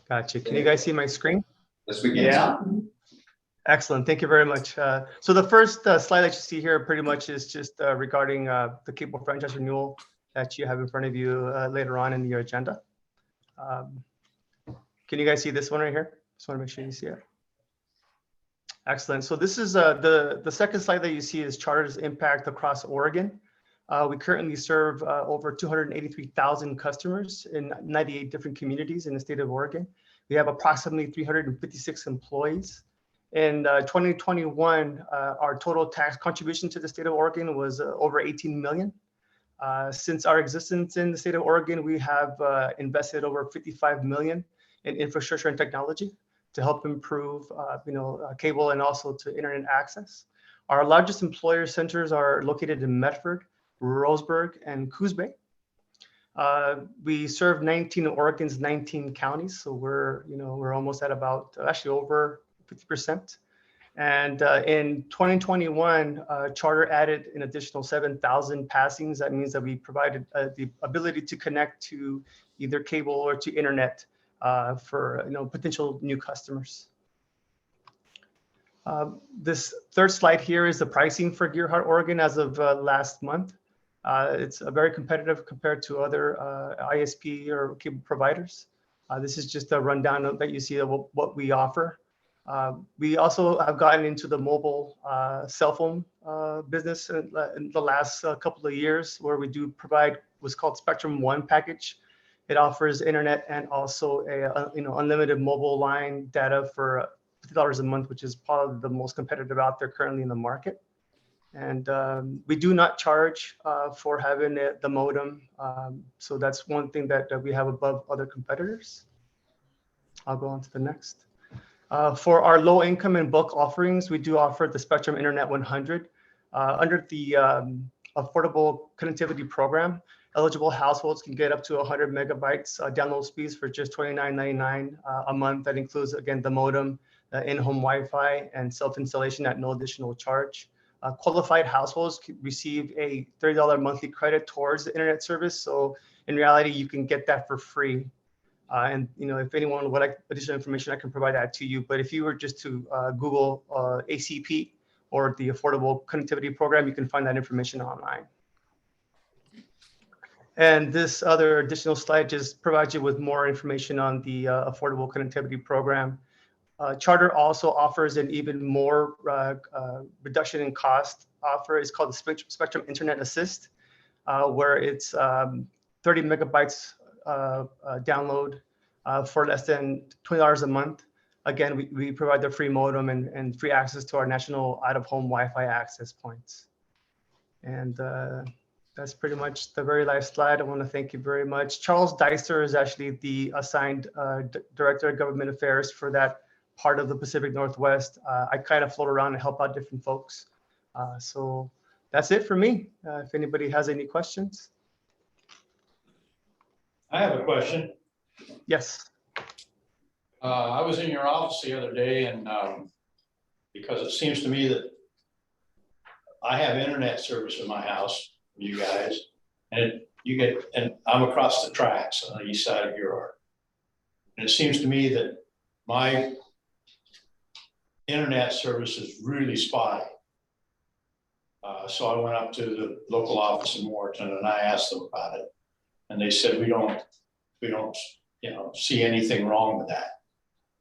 [SPEAKER 11] Gotcha. Can you guys see my screen?
[SPEAKER 4] Yes, we can.
[SPEAKER 1] Yeah.
[SPEAKER 11] Excellent. Thank you very much. So the first slide that you see here pretty much is just regarding the cable franchise renewal that you have in front of you later on in your agenda. Can you guys see this one right here? Just want to make sure you see it. Excellent. So this is the second slide that you see is Charter's impact across Oregon. We currently serve over 283,000 customers in 98 different communities in the state of Oregon. We have approximately 356 employees. In 2021, our total tax contribution to the state of Oregon was over 18 million. Since our existence in the state of Oregon, we have invested over 55 million in infrastructure and technology to help improve, cable and also to internet access. Our largest employer centers are located in Medford, Roseburg, and Coos Bay. We serve 19 of Oregon's 19 counties, so we're almost at about actually over 50%. And in 2021, Charter added an additional 7,000 passings. That means that we provided the ability to connect to either cable or to internet for potential new customers. This third slide here is the pricing for Gearhart, Oregon as of last month. It's very competitive compared to other ISP or cable providers. This is just a rundown that you see of what we offer. We also have gotten into the mobile cell phone business in the last couple of years, where we do provide what's called Spectrum One package. It offers internet and also a unlimited mobile line data for $50 a month, which is probably the most competitive out there currently in the market. And we do not charge for having the modem. So that's one thing that we have above other competitors. I'll go on to the next. For our low income and bulk offerings, we do offer the Spectrum Internet 100 under the Affordable Connectivity Program. Eligible households can get up to 100 megabytes download speeds for just $29.99 a month. That includes, again, the modem, in-home Wi-Fi, and self-installation at no additional charge. Qualified households can receive a $30 monthly credit towards the internet service. So in reality, you can get that for free. And if anyone would like additional information, I can provide that to you. But if you were just to Google ACP or the Affordable Connectivity Program, you can find that information online. And this other additional slide just provides you with more information on the Affordable Connectivity Program. Charter also offers an even more reduction in cost offer. It's called the Spectrum Internet Assist, where it's 30 megabytes download for less than $20 a month. Again, we provide the free modem and free access to our national out-of-home Wi-Fi access points. And that's pretty much the very last slide. I want to thank you very much. Charles Deister is actually the assigned Director of Government Affairs for that part of the Pacific Northwest. I kind of float around and help out different folks. So that's it for me. If anybody has any questions.
[SPEAKER 13] I have a question.
[SPEAKER 11] Yes.
[SPEAKER 13] I was in your office the other day, and because it seems to me that I have internet service in my house, you guys. And and I'm across the tracks on the east side of Gerhart. And it seems to me that my internet service is really spotty. So I went up to the local office in Morton and I asked them about it. And they said, we don't, see anything wrong with that.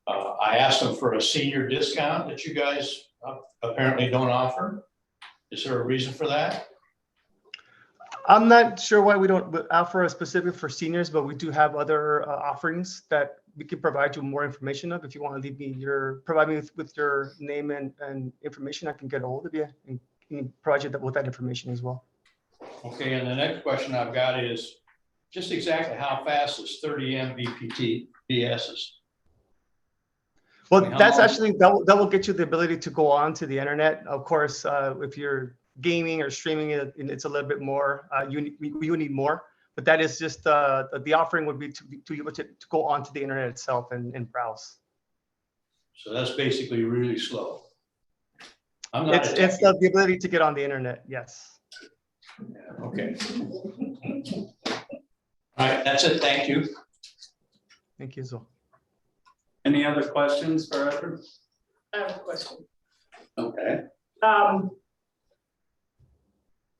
[SPEAKER 13] I asked them for a senior discount that you guys apparently don't offer. Is there a reason for that?
[SPEAKER 11] I'm not sure why we don't offer a specific for seniors, but we do have other offerings that we can provide you more information of. If you want to leave me provide me with your name and information, I can get a hold of you and provide you with that information as well.
[SPEAKER 13] Okay, and the next question I've got is just exactly how fast is 30 Mbps?
[SPEAKER 11] Well,
[SPEAKER 13] How
[SPEAKER 11] that's
[SPEAKER 13] long-
[SPEAKER 11] actually, that will get you the ability to go on to the internet. Of course, if you're gaming or streaming it, it's a little bit more, you need more, but that is just, the offering would be to be able to go onto the internet itself and browse.
[SPEAKER 13] So that's basically really slow. I'm not a
[SPEAKER 11] It's
[SPEAKER 13] techie.
[SPEAKER 11] the ability to get on the internet, yes.
[SPEAKER 13] Okay. All right, that's it. Thank you.
[SPEAKER 11] Thank you, Zul.
[SPEAKER 1] Any other questions for Edward?
[SPEAKER 5] I have a question.
[SPEAKER 1] Okay.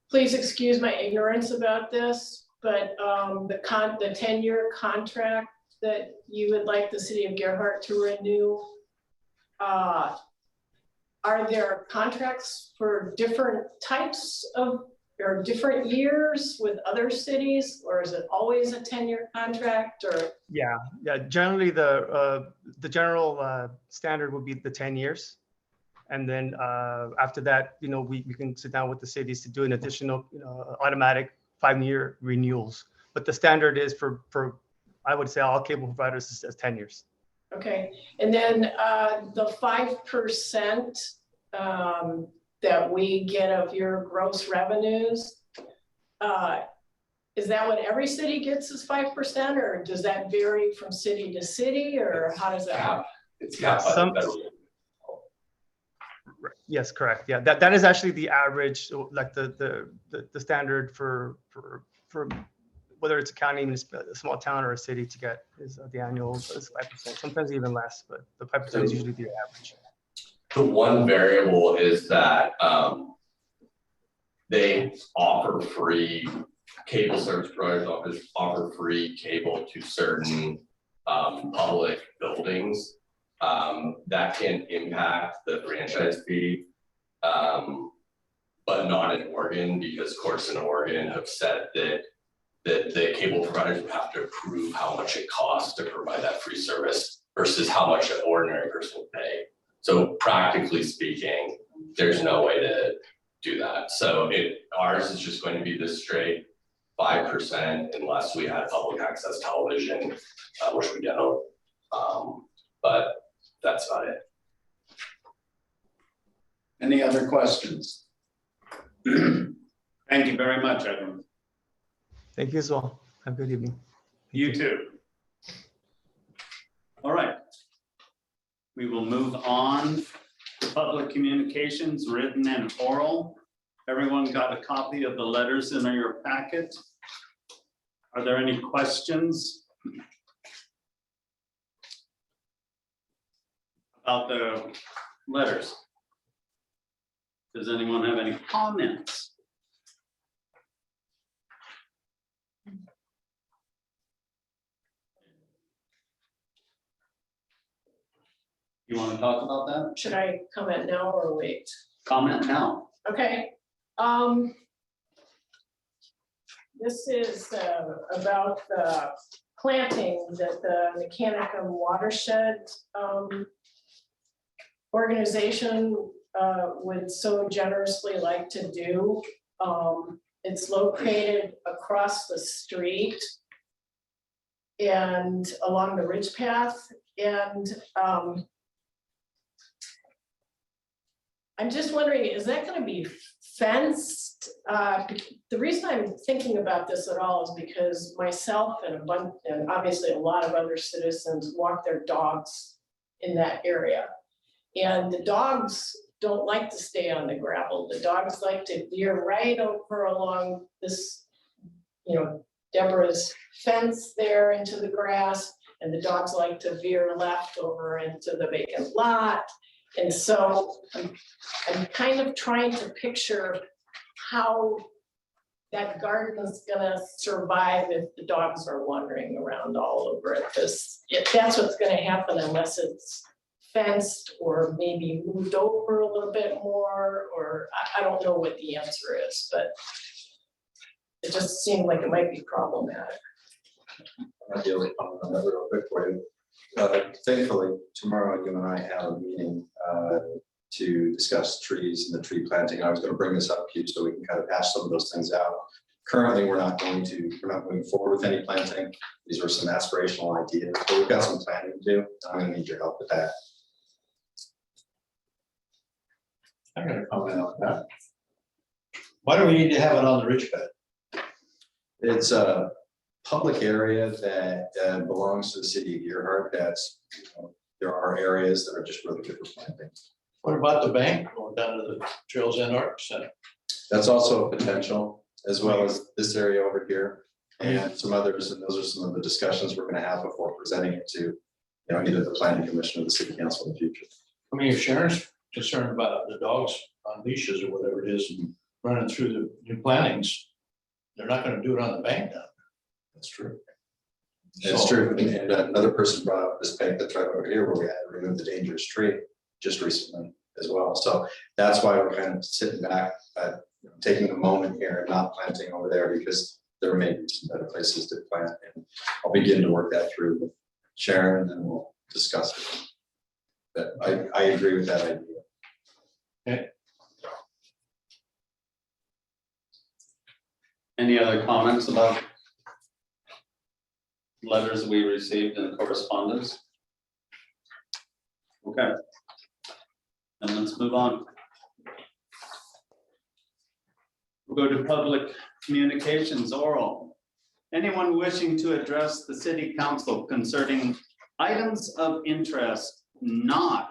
[SPEAKER 5] Please excuse my ignorance about this, but the 10-year contract that you would like the city of Gerhart to renew, are there contracts for different types of, or different years with other cities, or is it always a 10-year contract, or?
[SPEAKER 11] Yeah. Generally, the general standard would be the 10 years. And then after that, we can sit down with the cities to do an additional, automatic 5-year renewals. But the standard is for I would say all cable providers is 10 years.
[SPEAKER 5] Okay, and then the 5% that we get of your gross revenues, is that what every city gets is 5%, or does that vary from city to city, or how does that work?
[SPEAKER 7] It's capped by the federal.
[SPEAKER 11] Yes, correct. Yeah, that is actually the average, like the standard for whether it's a county, a small town, or a city to get is the annual is 5%. Sometimes even less, but the 5% is usually the average.
[SPEAKER 7] The one variable is that they offer free cable service providers offer free cable to certain public buildings. That can impact the franchise fee, but not in Oregon, because courts in Oregon have said that the cable providers would have to prove how much it costs to provide that free service versus how much an ordinary person would pay. So practically speaking, there's no way to do that. So ours is just going to be this straight 5% unless we had public access television, which we don't. But that's about it.
[SPEAKER 1] Any other questions? Thank you very much, Edward.
[SPEAKER 11] Thank you as well. Have a good evening.
[SPEAKER 1] You too. All right. We will move on to public communications, written and oral. Everyone got a copy of the letters in your packet. Are there any questions about the letters? Does anyone have any comments? You want to talk about that?
[SPEAKER 5] Should I comment now or wait?
[SPEAKER 1] Comment now.
[SPEAKER 5] Okay. This is about the planting that the Mechanicum Watershed organization would so generously like to do. It's located across the street and along the ridge path, and I'm just wondering, is that going to be fenced? The reason I'm thinking about this at all is because myself and and obviously a lot of other citizens walk their dogs in that area. And the dogs don't like to stay on the gravel. The dogs like to veer right over along this, Deborah's fence there into the grass. And the dogs like to veer left over into the vacant lot. And so I'm kind of trying to picture how that garden is gonna survive if the dogs are wandering around all over it. If that's what's gonna happen unless it's fenced or maybe moved over a little bit more, or I don't know what the answer is, but it just seemed like it might be problematic.
[SPEAKER 4] I'll be able to comment on that real quick for you. Thankfully, tomorrow you and I have a meeting to discuss trees and the tree planting. I was going to bring this up to you so we can kind of hash some of those things out. Currently, we're not moving forward with any planting. These are some aspirational ideas, but we've got some planning to do. I'm going to need your help with that.
[SPEAKER 13] I got a comment on that. Why do we need to have it on the ridge bed?
[SPEAKER 4] It's a public area that belongs to the city of Gerhart. There are areas that are just really good for planting.
[SPEAKER 13] What about the bank going down to the Trails End Art Center?
[SPEAKER 4] That's also a potential, as well as this area over here and some others. And those are some of the discussions we're going to have before presenting it to, either the planning commission or the city council in the future.
[SPEAKER 13] I mean, if Sharon's concerned about the dogs on leashes or whatever it is and running through the new plantings, they're not going to do it on the bank down there.
[SPEAKER 4] That's true. It's true. And another person brought up this bank that's right over here where we had to remove the dangerous tree just recently as well. So that's why we're kind of sitting back, taking a moment here and not planting over there, because there may be some better places to plant. And I'll begin to work that through with Sharon, and then we'll discuss it. But I agree with that idea.
[SPEAKER 13] Okay.
[SPEAKER 1] Any other comments about letters we received in correspondence? Okay. And let's move on. We'll go to public communications oral. Anyone wishing to address the city council concerning items of interest not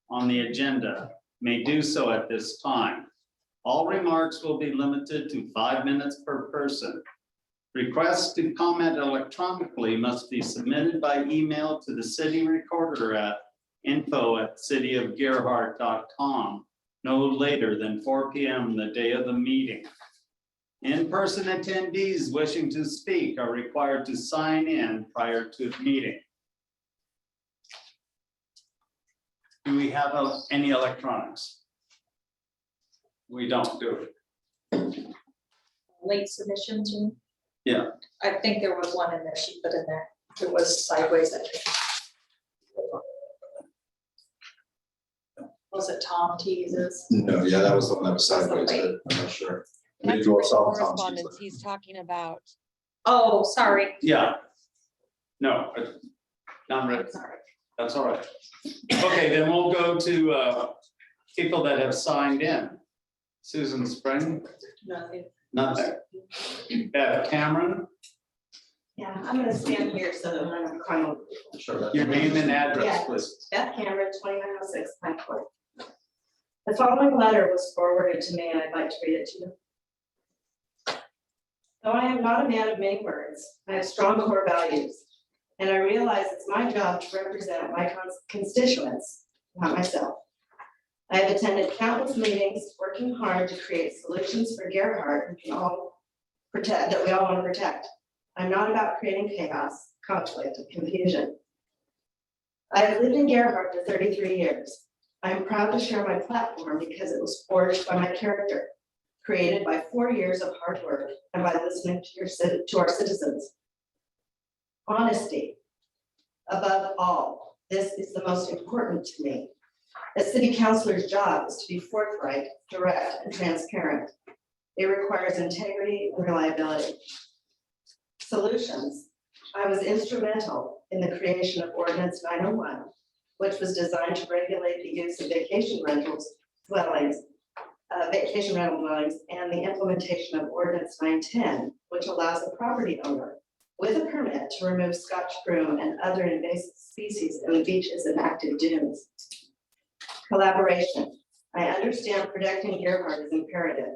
[SPEAKER 1] on the agenda may do so at this time. All remarks will be limited to 5 minutes per person. Requests to comment electronically must be submitted by email to the city recorder at info@cityofgerhart.com no later than 4 p.m. the day of the meeting. In-person attendees wishing to speak are required to sign in prior to the meeting. Do we have any electronics? We don't, do it.
[SPEAKER 9] Late submission to.
[SPEAKER 1] Yeah.
[SPEAKER 9] I think there was one in there she put in there. It was sideways, I think. Was it Tom Tease's?
[SPEAKER 4] No, yeah, that was the one that was sideways, but I'm not sure.
[SPEAKER 12] That's
[SPEAKER 4] Maybe we'll
[SPEAKER 12] written
[SPEAKER 4] solve Tom's
[SPEAKER 12] correspondence
[SPEAKER 4] user.
[SPEAKER 12] he's talking about.
[SPEAKER 9] Oh, sorry.
[SPEAKER 1] Yeah. No, not ready.
[SPEAKER 9] Sorry.
[SPEAKER 1] That's all right. Okay, then we'll go to people that have signed in. Susan Spring,
[SPEAKER 6] Nothing.
[SPEAKER 1] not there. Beth Cameron,
[SPEAKER 14] Yeah, I'm gonna stand here so that when I'm crying.
[SPEAKER 4] Sure.
[SPEAKER 1] your name and address,
[SPEAKER 14] Yeah.
[SPEAKER 1] please.
[SPEAKER 14] Beth Cameron, 2906 Pine Court. The following letter was forwarded to me and I'd like to read it to you. Though I am not a man of many words, I have strong core values. And I realize it's my job to represent my constituents, not myself. I have attended countless meetings, working hard to create solutions for Gerhart that we all want to protect. I'm not about creating chaos, conflict, and confusion. I have lived in Gerhart for 33 years. I am proud to share my platform because it was forged by my character, created by 4 years of hard work and by listening to our citizens. Honesty. Above all, this is the most important to me. A city councilor's job is to be forthright, direct, and transparent. It requires integrity and reliability. Solutions. I was instrumental in the creation of Ordinance 901, which was designed to regulate the use of vacation rental dwellings, and the implementation of Ordinance 910, which allows a property owner with a permit to remove Scotch broom and other invasive species in the beaches and active dunes. Collaboration. I understand protecting Gerhard is imperative.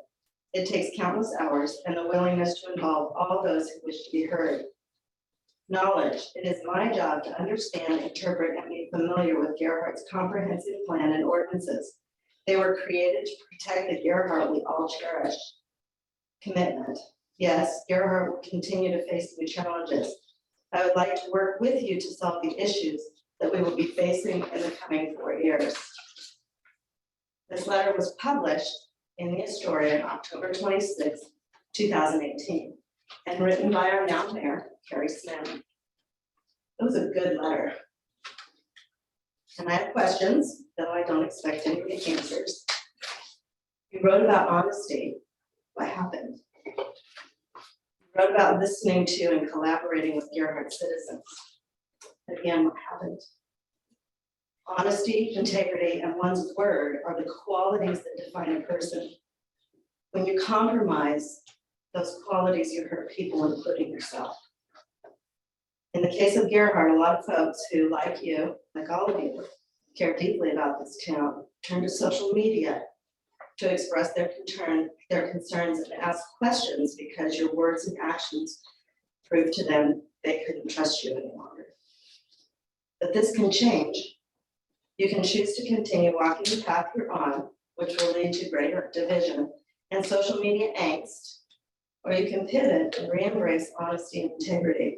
[SPEAKER 14] It takes countless hours and the willingness to involve all those who wish to be heard. Knowledge, it is my job to understand, interpret, and be familiar with Gerhard's comprehensive plan and ordinances. They were created to protect the Gerhard we all cherish. Commitment, yes, Gerhard will continue to face new challenges. I would like to work with you to solve the issues that we will be facing in the coming 4 years. This letter was published in the Historian on October 26, 2018, and written by our now mayor, Carrie Smith. It was a good letter. And I have questions, though I don't expect any of the answers. You wrote about honesty. What happened? You wrote about listening to and collaborating with Gerhard citizens. Again, what happened? Honesty, integrity, and one's word are the qualities that define a person. When you compromise those qualities, you hurt people, including yourself. In the case of Gerhard, a lot of folks who, like you, like all of you, care deeply about this town, turn to social media to express their concerns and ask questions because your words and actions prove to them they couldn't trust you any longer. But this can change. You can choose to continue walking the path you're on, which will lead to greater division and social media angst, or you can pivot and re-embrace honesty and integrity.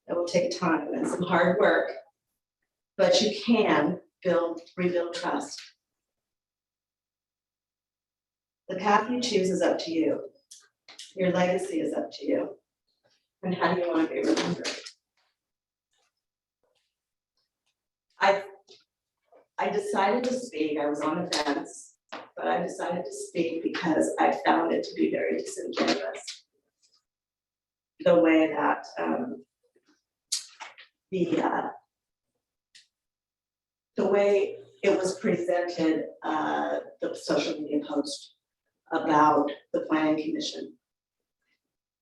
[SPEAKER 14] It will take time and some hard work, but you can rebuild trust. The path you choose is up to you. Your legacy is up to you. And how do you want to be remembered? I decided to speak. I was on the fence, but I decided to speak because I found it to be very disingenuous. The way that the way it was presented, the social media post about the planning commission.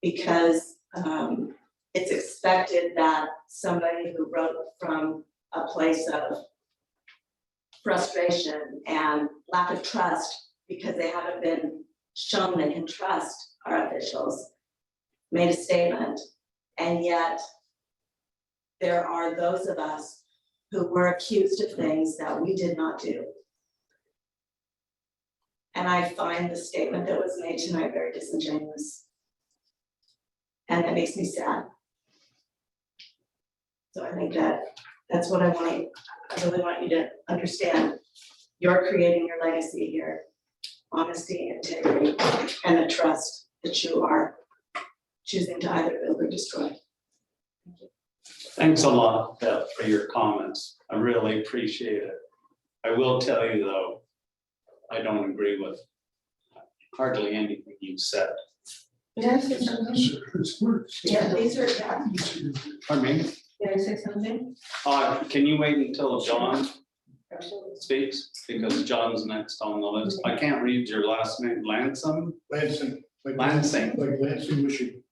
[SPEAKER 14] Because it's expected that somebody who wrote from a place of frustration and lack of trust because they haven't been shown they can trust our officials made a statement, and yet there are those of us who were accused of things that we did not do. And I find the statement that was made tonight very disingenuous. And that makes me sad. So I think that's what I really want you to understand. You're creating your legacy here. Honesty, integrity, and the trust that you are choosing to either build or destroy.
[SPEAKER 1] Thanks a lot, Beth, for your comments. I really appreciate it. I will tell you though, I don't agree with hardly anything you said.
[SPEAKER 14] Can I say something? Yeah, these are, yeah.
[SPEAKER 1] Pardon me?
[SPEAKER 14] Can I say something?
[SPEAKER 1] Can you wait until John speaks? Because John's next on the list. I can't read your last name, Lansing?
[SPEAKER 13] Lansing. Like
[SPEAKER 1] Lansing.
[SPEAKER 13] Like Lansing, Michigan.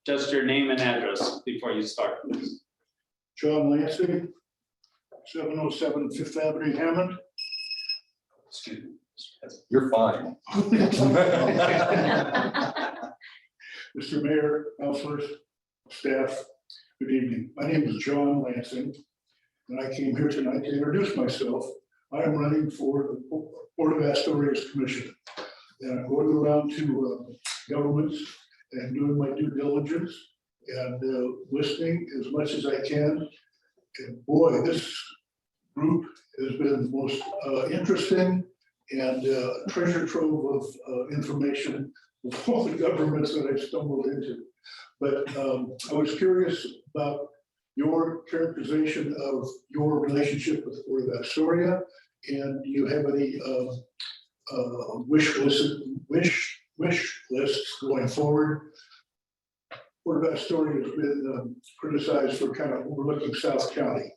[SPEAKER 1] Just your name and address before you start, please.
[SPEAKER 13] John Lansing, 707 Fifth Avenue, Hammond.
[SPEAKER 1] Excuse me.
[SPEAKER 4] You're fine.
[SPEAKER 13] Mr. Mayor, councilors, staff, good evening. My name is John Lansing, and I came here tonight to introduce myself. I am running for the Board of Astoria's Commission. And I'm going around to governments and doing my due diligence and listening as much as I can. And boy, this group has been the most interesting and treasure trove of information of all the governments that I've stumbled into. But I was curious about your characterization of your relationship with the Board of Astoria, and do you have any wish lists going forward? Board of Astoria has been criticized for kind of overlooking South County.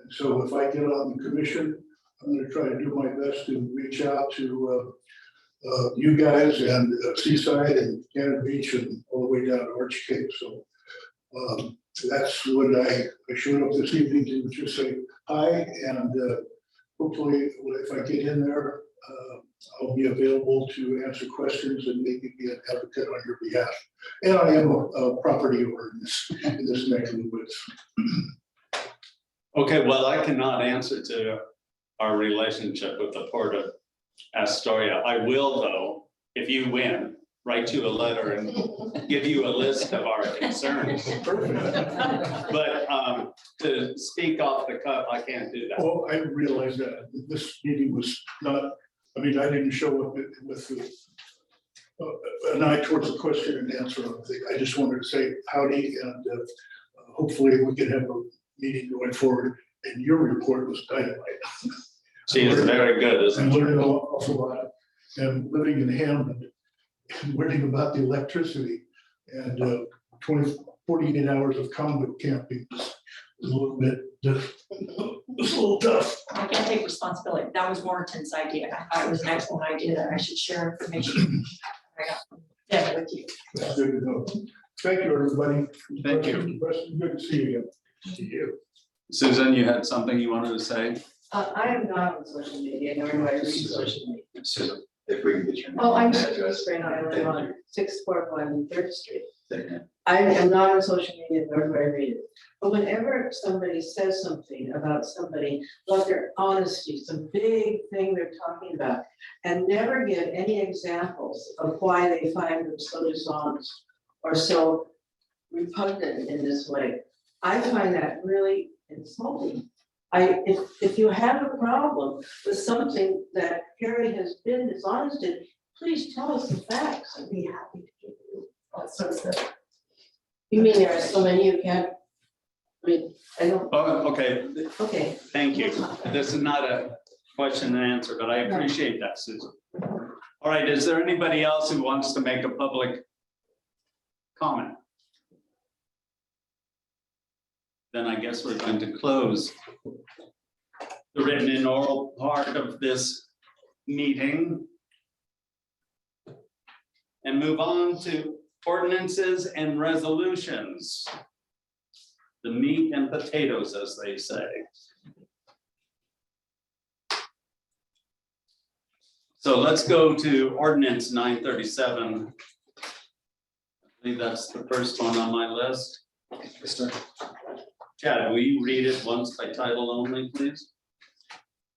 [SPEAKER 13] And so if I get on the commission, I'm going to try to do my best to reach out to you guys and Seaside and Cannon Beach and all the way down to Arch Cape. So
[SPEAKER 15] that's what I showed up this evening to just say hi, and hopefully, if I get in there, I'll be available to answer questions and maybe be an advocate on your behalf. And I am a property owner in this neck of the woods.
[SPEAKER 1] Okay, well, I cannot answer to our relationship with the Port of Astoria. I will, though, if you win, write you a letter and give you a list of our concerns. But to speak off the cuff, I can't do that.
[SPEAKER 15] Oh, I realize that this meeting was not, I mean, I didn't show up with an eye towards the question and answer on the thing. I just wanted to say howdy, and hopefully we can have a meeting going forward. And your report was dynamite.
[SPEAKER 1] She is very good, isn't
[SPEAKER 15] I'm
[SPEAKER 1] she?
[SPEAKER 15] learning an awful lot. And living in Hammond, and learning about the electricity and 48 hours of convict camping was a little bit, was a little tough.
[SPEAKER 6] I can't take responsibility. That was Warrenton's idea. I thought it was an excellent idea that I should share information. I got from them with you.
[SPEAKER 15] That's good to know. Thank you, everybody.
[SPEAKER 1] Thank you.
[SPEAKER 15] Preston, good to see you again. See you.
[SPEAKER 1] Susan, you had something you wanted to say?
[SPEAKER 14] I am not on social media, nor do I read social media.
[SPEAKER 4] Susan, if we can get your name.
[SPEAKER 14] Oh, I'm
[SPEAKER 4] and
[SPEAKER 14] Susan
[SPEAKER 4] address.
[SPEAKER 14] Spring, I live on 641 3rd Street.
[SPEAKER 4] Thank you.
[SPEAKER 14] I am not on social media, nor do I read it. But whenever somebody says something about somebody, like their honesty, some big thing they're talking about, and never give any examples of why they find them so dishonest or so repugnant in this way, I find that really insulting. If you have a problem with something that Carrie has been dishonest in, please tell us the facts. I'd be happy to give you all sorts of stuff. You mean there are so many you can't, I mean, I don't,
[SPEAKER 1] Oh, okay,
[SPEAKER 14] okay.
[SPEAKER 1] thank you. This is not a question and answer, but I appreciate that, Susan. All right, is there anybody else who wants to make a public comment? Then I guess we're going to close the written and oral part of this meeting and move on to ordinances and resolutions. The meat and potatoes, as they say. So let's go to ordinance 937. I believe that's the first one on my list.
[SPEAKER 4] Yes, sir.
[SPEAKER 1] Chad, will you read it once by title only, please?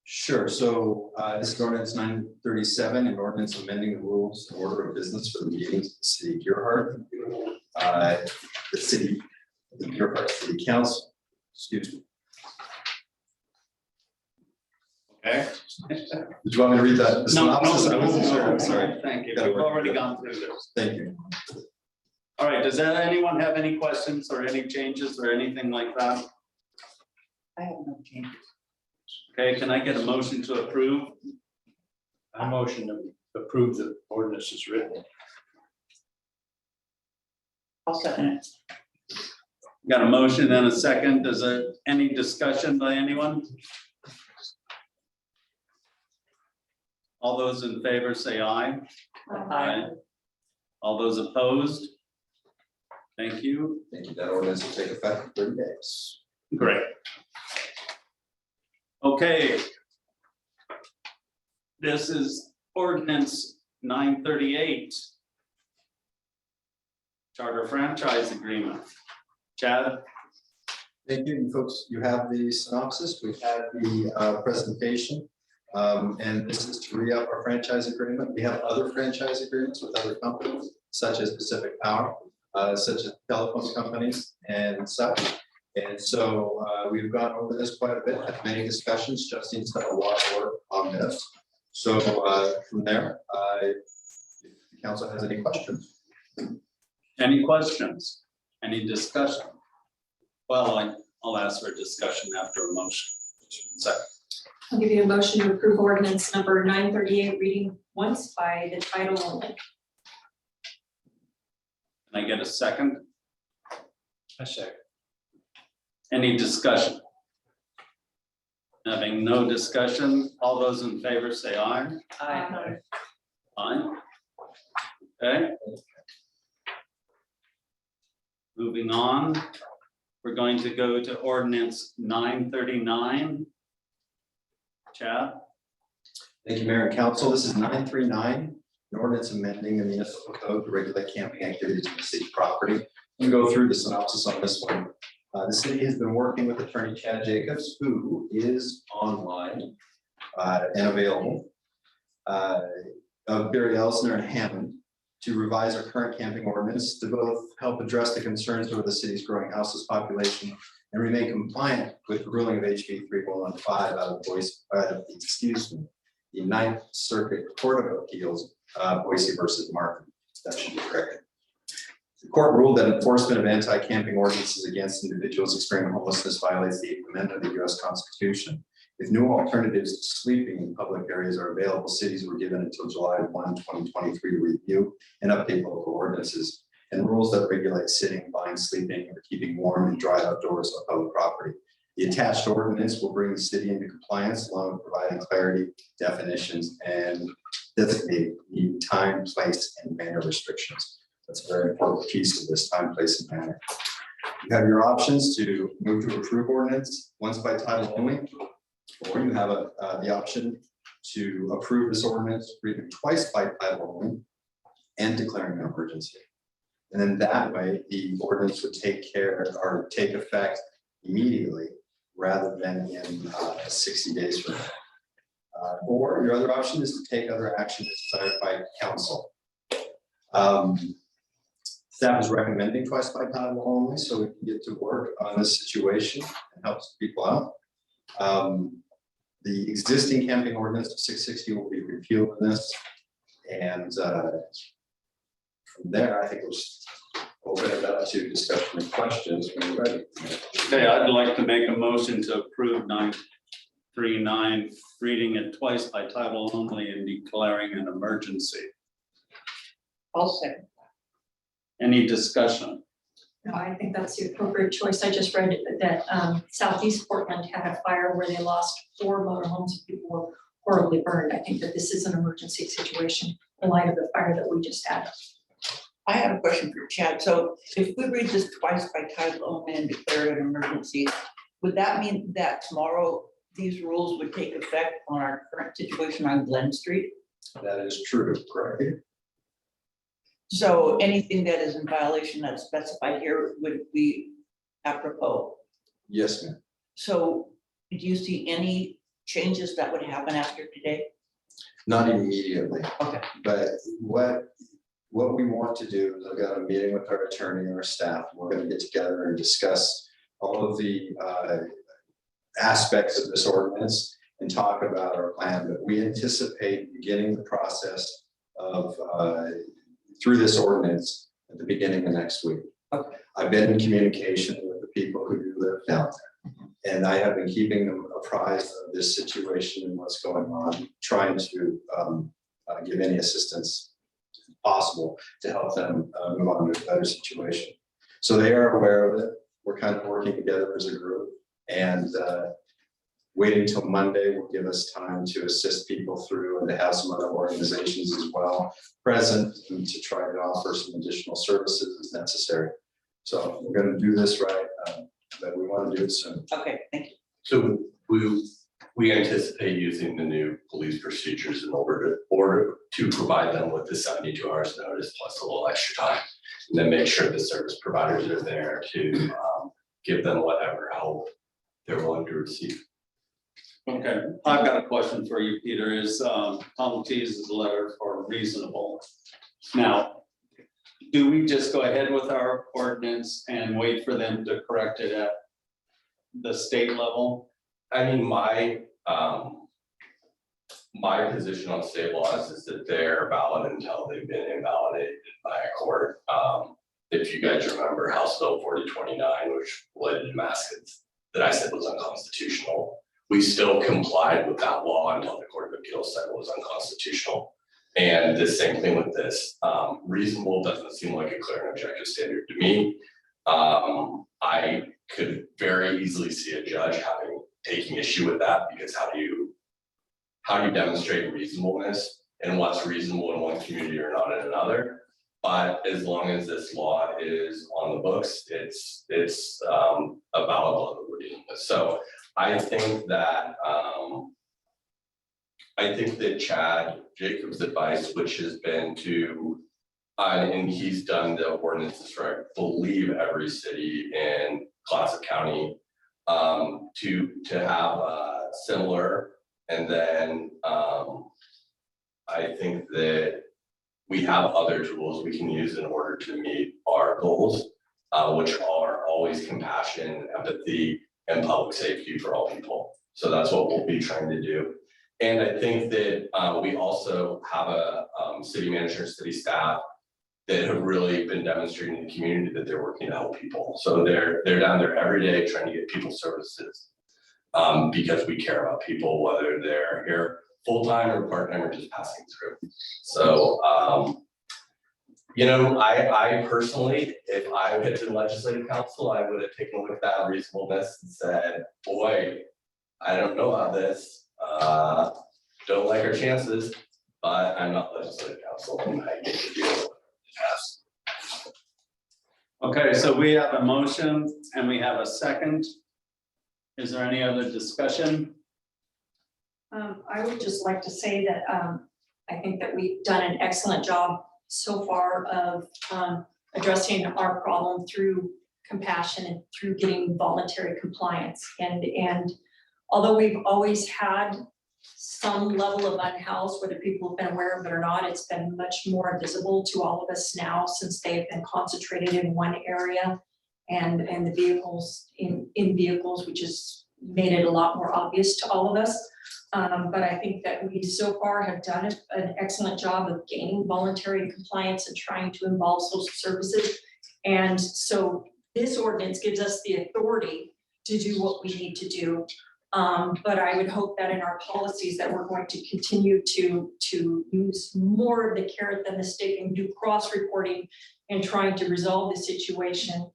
[SPEAKER 4] Sure, so this is ordinance 937, an ordinance amending the rules and order of business for the meetings of the city of Gerhart. The Gerhart City Council, excuse me.
[SPEAKER 1] Okay.
[SPEAKER 4] Did you want me to read that?
[SPEAKER 1] No, I wasn't sure. I'm sorry. Thank you. We've already gone through this.
[SPEAKER 4] Thank you.
[SPEAKER 1] All right, does anyone have any questions or any changes or anything like that?
[SPEAKER 3] I have no changes.
[SPEAKER 1] Okay, can I get a motion to approve?
[SPEAKER 13] I motion to approve the ordinance as written.
[SPEAKER 3] I'll second it.
[SPEAKER 1] Got a motion and a second. Is there any discussion by anyone? All those in favor say aye. Aye. All those opposed? Thank you.
[SPEAKER 4] Thank you. That ordinance will take effect in 30 days.
[SPEAKER 1] Great. Okay. This is ordinance 938. Charter franchise agreement. Chad?
[SPEAKER 4] Thank you. You folks, you have the synopsis. We've had the presentation. And this is to re-up our franchise agreement. We have other franchise agreements with other companies, such as Pacific Power, such as telephone companies and such. And so we've gone over this quite a bit, had many discussions. Justine's done a lot of work on this. So from there, if the council has any questions.
[SPEAKER 1] Any questions? Any discussion? Well, I'll ask for a discussion after a motion. Second.
[SPEAKER 6] I'll give you a motion to approve ordinance number 938, reading once by the title only.
[SPEAKER 1] Can I get a second?
[SPEAKER 13] I second.
[SPEAKER 1] Any discussion? Having no discussion, all those in favor say aye.
[SPEAKER 3] Aye.
[SPEAKER 1] Aye. Okay. Moving on, We're going to go to ordinance 939. Chad?
[SPEAKER 4] Thank you, Mayor and Council. This is 939, an ordinance amending the municipal code to regulate camping activities on the city property. We'll go through the synopsis on this one. The city has been working with Attorney Chad Jacobs, who is online and available, of Barry Elsner and Hammond, to revise our current camping ordinance to both help address the concerns over the city's growing houseless population and remain compliant with the ruling of HB 3115 out of the Ninth Circuit Court of Appeals, Boise versus Martin. That should be corrected. The court ruled that enforcement of anti-camping ordinances against individuals experiencing homelessness violates the 8th Amendment of the U.S. Constitution. If no alternatives to sleeping in public areas are available, cities were given until July 1, 2023 to review and update local ordinances and rules that regulate sitting, buying, sleeping, or keeping warm and dry outdoors on public property. The attached ordinance will bring the city into compliance along with providing clarity, definitions, and designating time, place, and manner restrictions. That's a very important piece of this: time, place, and manner. You have your options to move to approve ordinance once by title only, or you have the option to approve this ordinance, reading twice by title only, and declaring an emergency. And then that way, the ordinance would take effect immediately rather than in 60 days from now. Or your other option is to take other action desired by council. Staff is recommending twice by title only, so we can get to work on this situation and help people out. The existing camping ordinance of 660 will be repealed in this, and from there, I think we'll just open it up to discussion and questions when you're ready.
[SPEAKER 1] Okay, I'd like to make a motion to approve 939, reading it twice by title only and declaring an emergency.
[SPEAKER 3] I'll second.
[SPEAKER 1] Any discussion?
[SPEAKER 6] No, I think that's the appropriate choice. I just read that Southeast Portland had a fire where they lost 4 motorhomes and people were horribly burned. I think that this is an emergency situation in light of the fire that we just had.
[SPEAKER 3] I have a question for Chad. So if we read this twice by title only and declare it an emergency, would that mean that tomorrow these rules would take effect on our current situation on Glen Street?
[SPEAKER 4] That is true, correct?
[SPEAKER 3] So anything that is in violation that's specified here would be apropos.
[SPEAKER 4] Yes, ma'am.
[SPEAKER 3] So do you see any changes that would happen after today?
[SPEAKER 4] Not immediately.
[SPEAKER 3] Okay.
[SPEAKER 4] But what we want to do is I've got a meeting with our attorney and our staff. We're going to get together and discuss all of the aspects of this ordinance and talk about our plan. But we anticipate beginning the process of through this ordinance at the beginning of next week.
[SPEAKER 3] Okay.
[SPEAKER 4] I've been in communication with the people who do live down there, and I have been keeping them apprised of this situation and what's going on, trying to give any assistance possible to help them move on to a better situation. So they are aware of it. We're kind of working together as a group, and waiting till Monday will give us time to assist people through and to have some other organizations as well present and to try to offer some additional services as necessary. So we're going to do this right, but we want to do it soon.
[SPEAKER 3] Okay, thank you.
[SPEAKER 7] So we anticipate using the new police procedures in order to provide them with the 72 hours notice plus a little extra time. And then make sure the service providers are there to give them whatever help they're willing to receive.
[SPEAKER 1] Okay, I've got a question for you, Peter. Is Tom T's letter for reasonable? Now, do we just go ahead with our ordinance and wait for them to correct it at the state level?
[SPEAKER 7] I mean, my position on state laws is that they're valid until they've been invalidated by a court. If you guys remember House Bill 4029, which related to masks that I said was unconstitutional, we still complied with that law until the Court of Appeals said it was unconstitutional. And the same thing with this. Reasonable doesn't seem like a clear and objective standard to me. I could very easily see a judge taking issue with that, because how do you demonstrate reasonableness and what's reasonable in one community or not in another? But as long as this law is on the books, it's a valid law that we're dealing with. So I think that Chad Jacobs' advice, which has been to, and he's done the ordinances for, I believe, every city in Clatsop County, to have similar, and then I think that we have other tools we can use in order to meet our goals, which are always compassion, empathy, and public safety for all people. So that's what we'll be trying to do. And I think that we also have a city manager and city staff that have really been demonstrating in the community that they're working to help people. So they're down there every day trying to get people services, because we care about people, whether they're here full-time or part-time or just passing through. So, I personally, if I went to the legislative council, I would have taken a look at that reasonableness and said, boy, I don't know about this. Don't like our chances, but I'm not legislative council and I get to deal with it.
[SPEAKER 1] Okay, so we have a motion and we have a second. Is there any other discussion?
[SPEAKER 6] I would just like to say that I think that we've done an excellent job so far of addressing our problem through compassion and through getting voluntary compliance. And although we've always had some level of unhoused, whether people have been aware of it or not, it's been much more visible to all of us now since they've been concentrated in one area, and the vehicles in vehicles, which has made it a lot more obvious to all of us. But I think that we so far have done an excellent job of gaining voluntary compliance and trying to involve social services. And so this ordinance gives us the authority to do what we need to do. But I would hope that in our policies that we're going to continue to use more of the carrot than the stick and do cross-reporting and trying to resolve the situation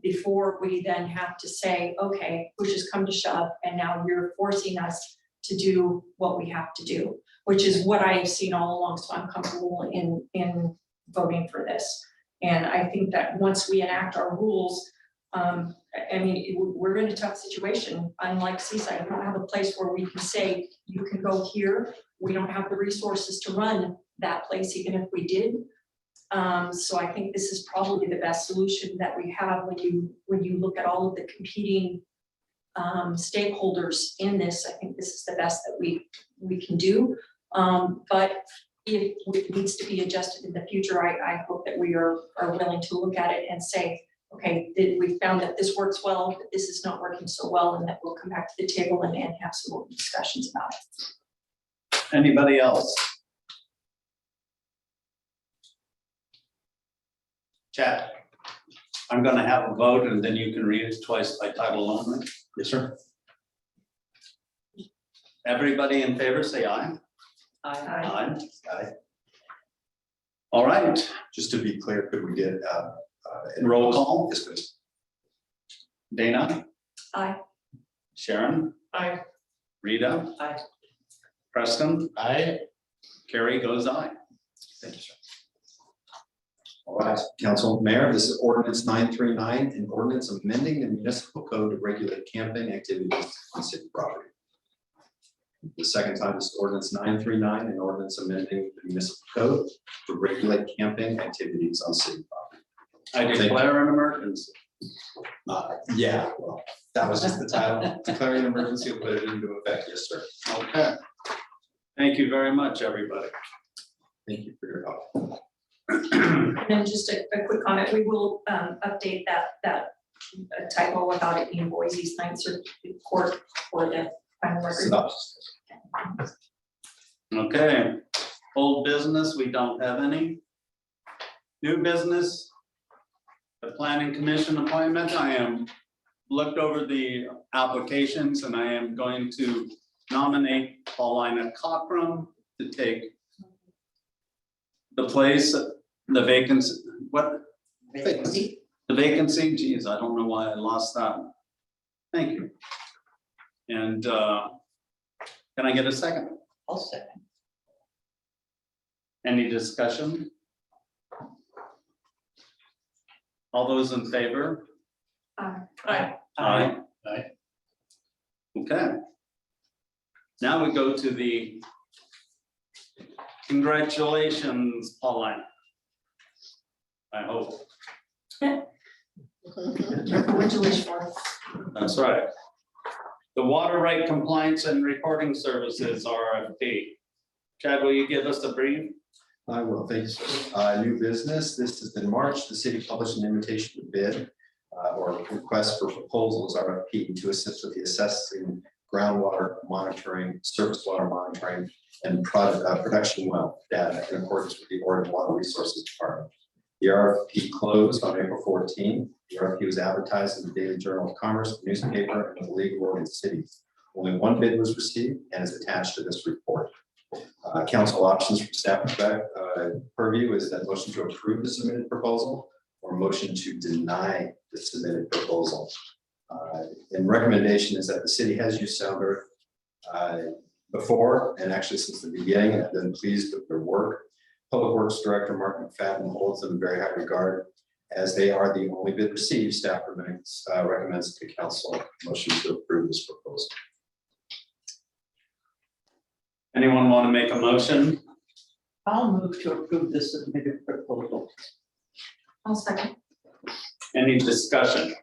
[SPEAKER 6] before we then have to say, okay, push has come to shove, and now you're forcing us to do what we have to do, which is what I have seen all along. So I'm comfortable in voting for this. And I think that once we enact our rules, we're in a tough situation. Unlike Seaside, we don't have a place where we can say, you can go here. We don't have the resources to run that place, even if we did. So I think this is probably the best solution that we have when you look at all of the competing stakeholders in this. I think this is the best that we can do. But if it needs to be adjusted in the future, I hope that we are willing to look at it and say, okay, we found that this works well, but this is not working so well, and that we'll come back to the table and have some more discussions about it.
[SPEAKER 1] Anybody else? Chad, I'm gonna have a vote and then you can read it twice by title only.
[SPEAKER 13] Yes, sir.
[SPEAKER 1] Everybody in favor, say aye.
[SPEAKER 3] Aye.
[SPEAKER 1] Aye. All right,
[SPEAKER 4] Just to be clear, could we get
[SPEAKER 1] roll call.
[SPEAKER 4] Yes, please.
[SPEAKER 1] Dana,
[SPEAKER 6] Aye.
[SPEAKER 1] Sharon,
[SPEAKER 5] Aye.
[SPEAKER 1] Rita.
[SPEAKER 3] Aye.
[SPEAKER 1] Preston,
[SPEAKER 13] Aye.
[SPEAKER 1] Carrie goes aye.
[SPEAKER 4] Thank you, sir. All right, Council Mayor, this is ordinance 939, an ordinance amending the municipal code to regulate camping activities on city property. The second time is ordinance 939, an ordinance amending the municipal code to regulate camping activities on city property.
[SPEAKER 1] I declare an emergency.
[SPEAKER 4] Yeah, well, that was just the title. Declaring an emergency will put it into effect, yes, sir.
[SPEAKER 1] Okay. Thank you very much, everybody.
[SPEAKER 4] Thank you for your help.
[SPEAKER 6] And then just a quick comment, we will update that typo about it being Boise's Ninth Circuit Court for the final record.
[SPEAKER 4] Synopsis.
[SPEAKER 1] Okay, old business, we don't have any. New business, the planning commission appointment, I am looked over the applications and I am going to nominate Paulina Cockrum to take the place, the vacancy, what?
[SPEAKER 3] Vacancy.
[SPEAKER 1] The vacancy, geez, I don't know why I lost that. Thank you. And can I get a second?
[SPEAKER 3] I'll second.
[SPEAKER 1] Any discussion? All those in favor?
[SPEAKER 6] Aye.
[SPEAKER 1] Aye.
[SPEAKER 13] Aye.
[SPEAKER 1] Okay. Now we go to the congratulations, Pauline. I hope,
[SPEAKER 6] Careful what you wish for.
[SPEAKER 1] that's right. The Water Right Compliance and Reporting Services, RFP. Chad, will you give us a brief?
[SPEAKER 4] I will, thank you, sir. New business, this is in March, the city published an invitation to bid or request for proposals, RFP, to assist with the assessing groundwater monitoring, surface water monitoring, and production well data in accordance with the Oregon Water Resources Department. The RFP closed on April 14. The RFP was advertised in the Daily Journal of Commerce, newspaper, and the League of Oregon Cities. Only one bid was received and is attached to this report. Council options from staff purview is that motion to approve the submitted proposal or motion to deny the submitted proposal. And recommendation is that the city has used Sounder before, and actually since the beginning, and have been pleased with their work. Public Works Director Mark McFadden holds them in very high regard. As they are the only bid received, staff recommends to the council motion to approve this proposal.
[SPEAKER 1] Anyone want to make a motion?
[SPEAKER 3] I'll move to approve the submitted proposal.
[SPEAKER 6] I'll second.
[SPEAKER 1] Any discussion?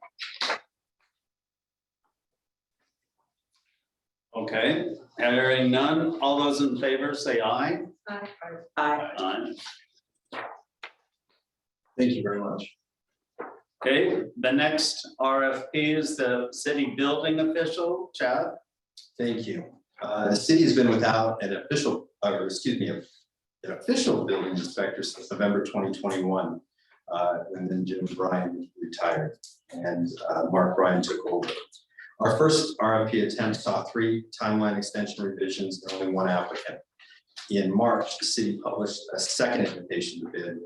[SPEAKER 1] Okay, hearing none. All those in favor say aye.
[SPEAKER 6] Aye.
[SPEAKER 3] Aye.
[SPEAKER 1] Aye.
[SPEAKER 4] Thank you very much.
[SPEAKER 1] Okay, the next RFP is the city building official, Chad.
[SPEAKER 4] Thank you. The city has been without an official, an official building inspector since November 2021. And then Jim Bryan retired and Mark Bryan took over. Our first RFP attempt saw 3 timeline extension revisions and only 1 applicant. In March, the city published a second invitation to bid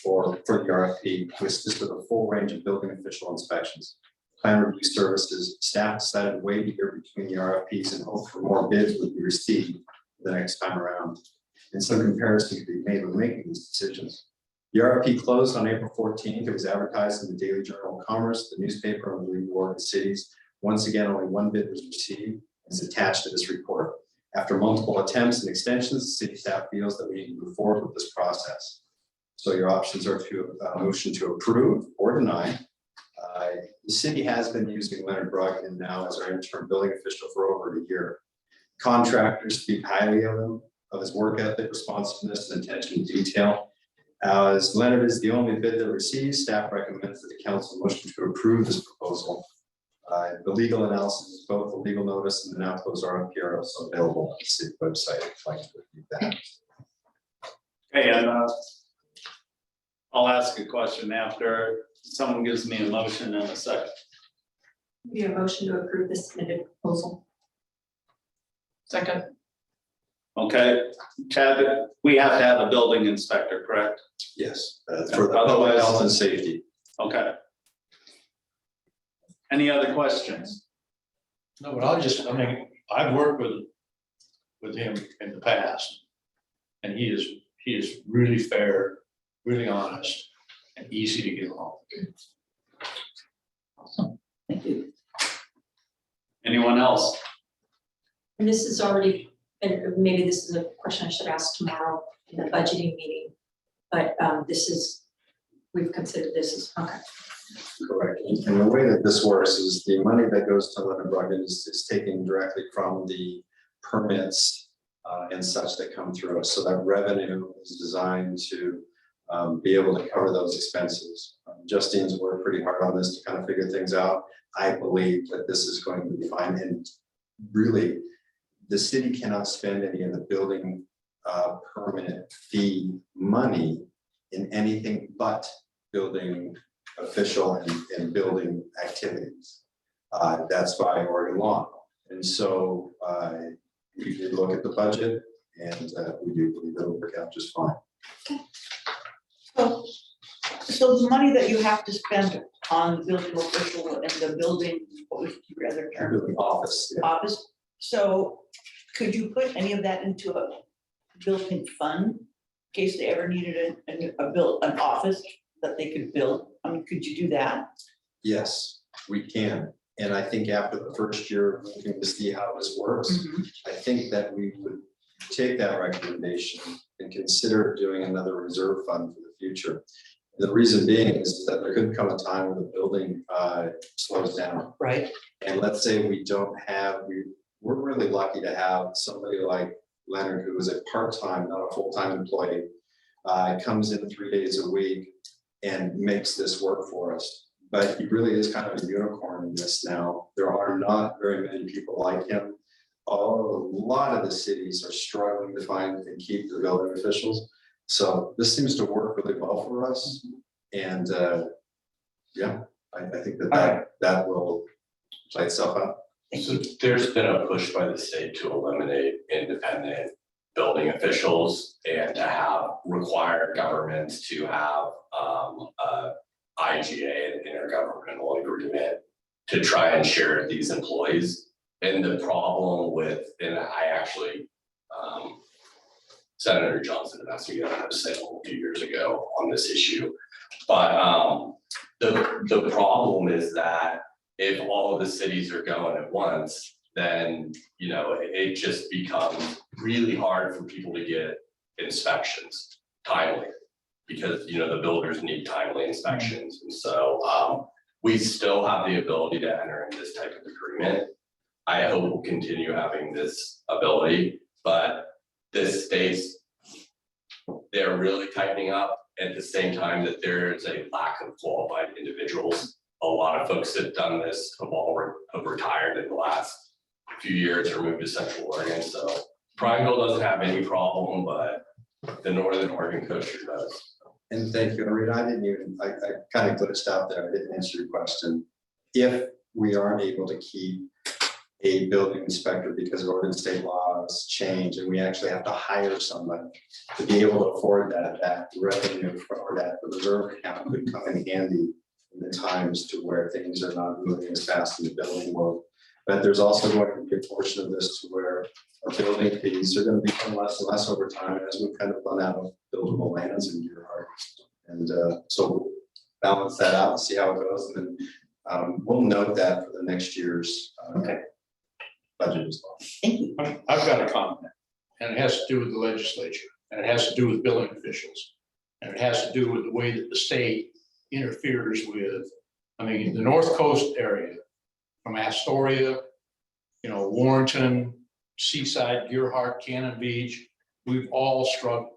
[SPEAKER 4] for the RFP to assist with a full range of building official inspections. Plan review services, staff decided to wait a year between the RFPs and hope for more bids would be received the next time around. And some comparison could be made when making these decisions. The RFP closed on April 14th. It was advertised in the Daily Journal of Commerce, the newspaper, and the League of Oregon Cities. Once again, only 1 bid was received and is attached to this report. After multiple attempts and extensions, the city staff feels that we need to move forward with this process. So your options are to motion to approve or deny. The city has been using Leonard Brogdon now as our interim building official for over a year. Contractors speak highly of him, of his work ethic, responsiveness, and attention to detail. As Leonard is the only bid that receives, staff recommends that the council motion to approve this proposal. The legal analysis, both the legal notice and the now closed RFP are also available on the city website if you'd like to review that.
[SPEAKER 1] Okay, and I'll ask a question after someone gives me a motion in a second.
[SPEAKER 6] Be a motion to approve the submitted proposal.
[SPEAKER 5] Second.
[SPEAKER 1] Okay, Chad, we have to have a building inspector, correct?
[SPEAKER 4] Yes, for the public health and safety.
[SPEAKER 1] Okay. Any other questions?
[SPEAKER 13] No, but I mean, I've worked with him in the past. And he is really fair, really honest, and easy to get along.
[SPEAKER 3] Awesome, thank you.
[SPEAKER 1] Anyone else?
[SPEAKER 6] And this is already, and maybe this is a question I should ask tomorrow in the budgeting meeting. But we've considered this as, okay.
[SPEAKER 4] Correct. And the way that this works is the money that goes to Leonard Brogdon is taken directly from the permits and such that come through us. So that revenue is designed to be able to cover those expenses. Justine's worked pretty hard on this to kind of figure things out. I believe that this is going to be fine. And really, the city cannot spend any of the building permit fee money in anything but building official and building activities. That's by Oregon law. And so we did look at the budget and we do believe it'll work out just fine.
[SPEAKER 3] So the money that you have to spend on the building official and the building, what was your other term?
[SPEAKER 4] Building office. Yeah.
[SPEAKER 3] Office, so could you put any of that into a building fund? In case they ever needed an office that they could build? I mean, could you do that?
[SPEAKER 4] Yes, we can. And I think after the first year, looking to see how this works, I think that we would take that recommendation and consider doing another reserve fund for the future. The reason being is that there could come a time when the building slows down.
[SPEAKER 3] Right.
[SPEAKER 4] And let's say we don't have, we're really lucky to have somebody like Leonard, who is a part-time, not a full-time employee, comes in 3 days a week and makes this work for us. But he really is kind of a unicorn in this now. There are not very many people like him. A lot of the cities are struggling to find and keep the building officials. So this seems to work really well for us. And yeah, I think that will play itself out.
[SPEAKER 7] So there's been a push by the state to eliminate independent building officials and to have require governments to have IGA, an intergovernmental agreement, to try and share these employees. And the problem with, and I actually, Senator Johnson asked me to have a say a few years ago on this issue. But the problem is that if all of the cities are going at once, then, you know, it just becomes really hard for people to get inspections timely. Because, you know, the builders need timely inspections. And so we still have the ability to enter in this type of agreement. I hope we'll continue having this ability, but this states, they're really tightening up at the same time that there's a lack of qualified individuals. A lot of folks that have done this have retired in the last few years or moved to Central Oregon. So Prineville doesn't have any problem, but the Northern Oregon coast sure does.
[SPEAKER 4] And thank you, Rita. I kind of glitched out there. I didn't answer your question. If we aren't able to keep a building inspector because Oregon state laws change and we actually have to hire somebody to be able to afford that revenue or that reserve account could come in handy in the times to where things are not moving as fast in the building world. But there's also going to be a portion of this to where our building fees are going to become less and less over time as we've kind of run out of buildable lands in Gearhart. And so we'll balance that out and see how it goes. And then we'll note that for the next year's budget as well.
[SPEAKER 3] Thank you.
[SPEAKER 13] I've got a comment, and it has to do with the legislature, and it has to do with building officials. And it has to do with the way that the state interferes with, I mean, the North Coast area, from Astoria, you know, Warrenton, Seaside, Gearhart, Cannon Beach, we've all struggled.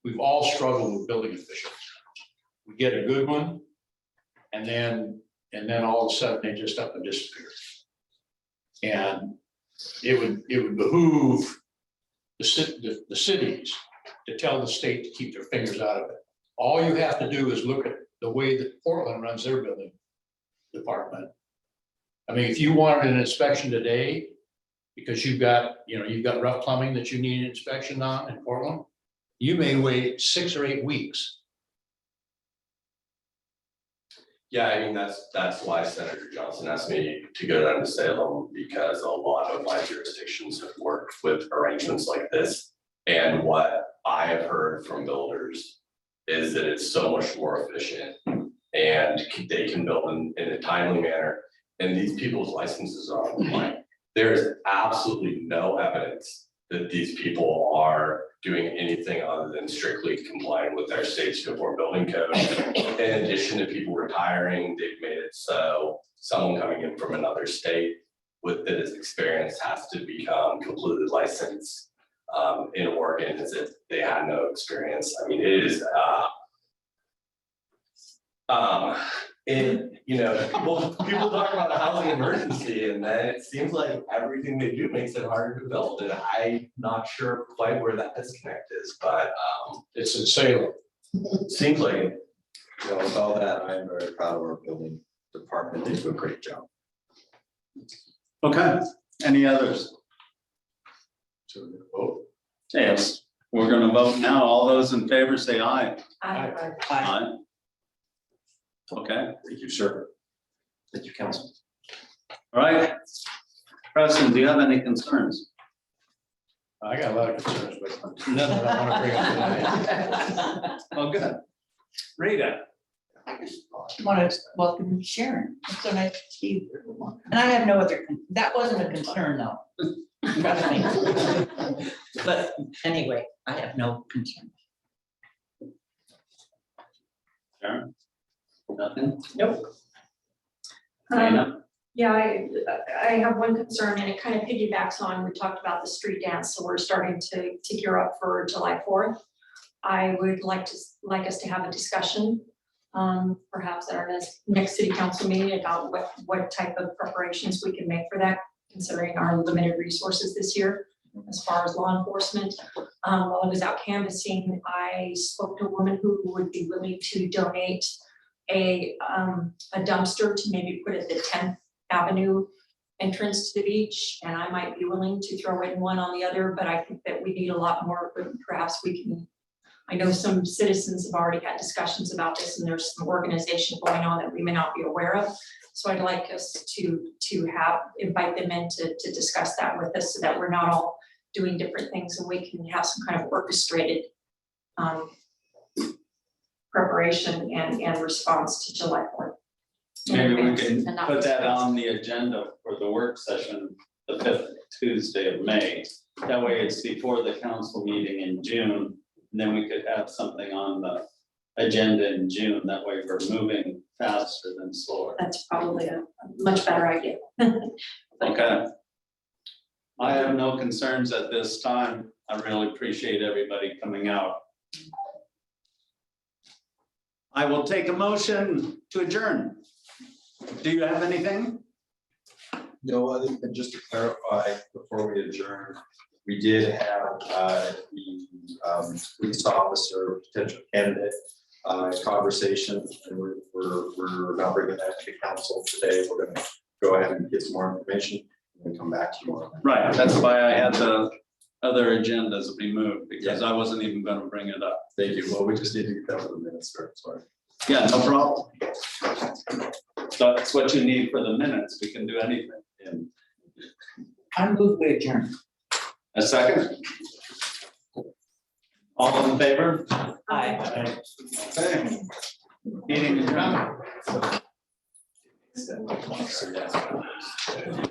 [SPEAKER 13] We've all struggled with building officials. We get a good one, and then all of a sudden they just up and disappear. And it would behoove the cities to tell the state to keep their fingers out of it. All you have to do is look at the way that Portland runs their building department. I mean, if you wanted an inspection today, because you've got rough plumbing that you need an inspection on in Portland, you may wait 6 or 8 weeks.
[SPEAKER 7] Yeah, I mean, that's why Senator Johnson asked me to go down to Salem, because a lot of my jurisdictions have worked with arrangements like this. And what I have heard from builders is that it's so much more efficient and they can build in a timely manner. And these people's licenses are online. There is absolutely no evidence that these people are doing anything other than strictly complying with their state's uniform building code. In addition to people retiring, they've made it so someone coming in from another state with this experience has to become completely licensed in Oregon as if they had no experience. I mean, it is and you know, people talk about a housing emergency, and then it seems like everything they do makes it harder to build. And I'm not sure quite where that disconnect is, but
[SPEAKER 13] it's in Salem.
[SPEAKER 7] Seems like it.
[SPEAKER 4] You know, with all that, I am very proud of our building department. They do a great job.
[SPEAKER 1] Okay, any others?
[SPEAKER 4] So vote.
[SPEAKER 1] Yes, we're gonna vote now. All those in favor say aye.
[SPEAKER 3] Aye.
[SPEAKER 1] Aye. Okay,
[SPEAKER 4] Thank you, sir. Thank you, council.
[SPEAKER 1] all right. Preston, do you have any concerns?
[SPEAKER 13] I got a lot of concerns, but none that I want to bring up tonight.
[SPEAKER 1] Oh, good. Rita,
[SPEAKER 3] I just want to welcome Sharon. It's so nice to see you. And I have no other, that wasn't a concern though. Trust me. But anyway, I have no concern.
[SPEAKER 1] Sharon? Nothing?
[SPEAKER 3] Nope.
[SPEAKER 1] Dana?
[SPEAKER 6] Yeah, I have one concern and it kind of piggybacks on, we talked about the street dance, so we're starting to gear up for July 4th. I would like us to have a discussion, perhaps at our next city council meeting about what type of preparations we can make for that, considering our limited resources this year as far as law enforcement. While I was out canvassing, I spoke to a woman who would be willing to donate a dumpster to maybe put at the 10th Avenue entrance to the beach, and I might be willing to throw in one on the other, but I think that we need a lot more, but perhaps we can. I know some citizens have already had discussions about this, and there's some organization going on that we may not be aware of. So I'd like us to invite them in to discuss that with us, so that we're not all doing different things, and we can have some kind of orchestrated preparation and response to July 4th.
[SPEAKER 1] Maybe we can
[SPEAKER 6] And not
[SPEAKER 1] put that
[SPEAKER 6] discuss.
[SPEAKER 1] on the agenda for the work session, the 5th Tuesday of May. That way it's before the council meeting in June, and then we could have something on the agenda in June. That way we're moving faster than slower.
[SPEAKER 6] That's probably a much better idea.
[SPEAKER 1] Okay. I have no concerns at this time. I really appreciate everybody coming out. I will take a motion to adjourn. Do you have anything?
[SPEAKER 4] No, other than just to clarify, before we adjourn, we did have the police officer, potential candidate conversation, and we're not bringing that to the council today. We're gonna go ahead and get some more information and then come back to you on that.
[SPEAKER 1] Right, that's why I had the other agendas removed, because I wasn't even gonna bring it up.
[SPEAKER 4] Thank you. Well, we just need to get that for the minutes, sir. Sorry.
[SPEAKER 1] Yeah, no problem. So that's what you need for the minutes. We can do anything.
[SPEAKER 4] And
[SPEAKER 3] I move we adjourn.
[SPEAKER 1] A second? All in favor?
[SPEAKER 3] Aye.
[SPEAKER 1] Okay. Meeting adjourned.
[SPEAKER 4] so, yeah.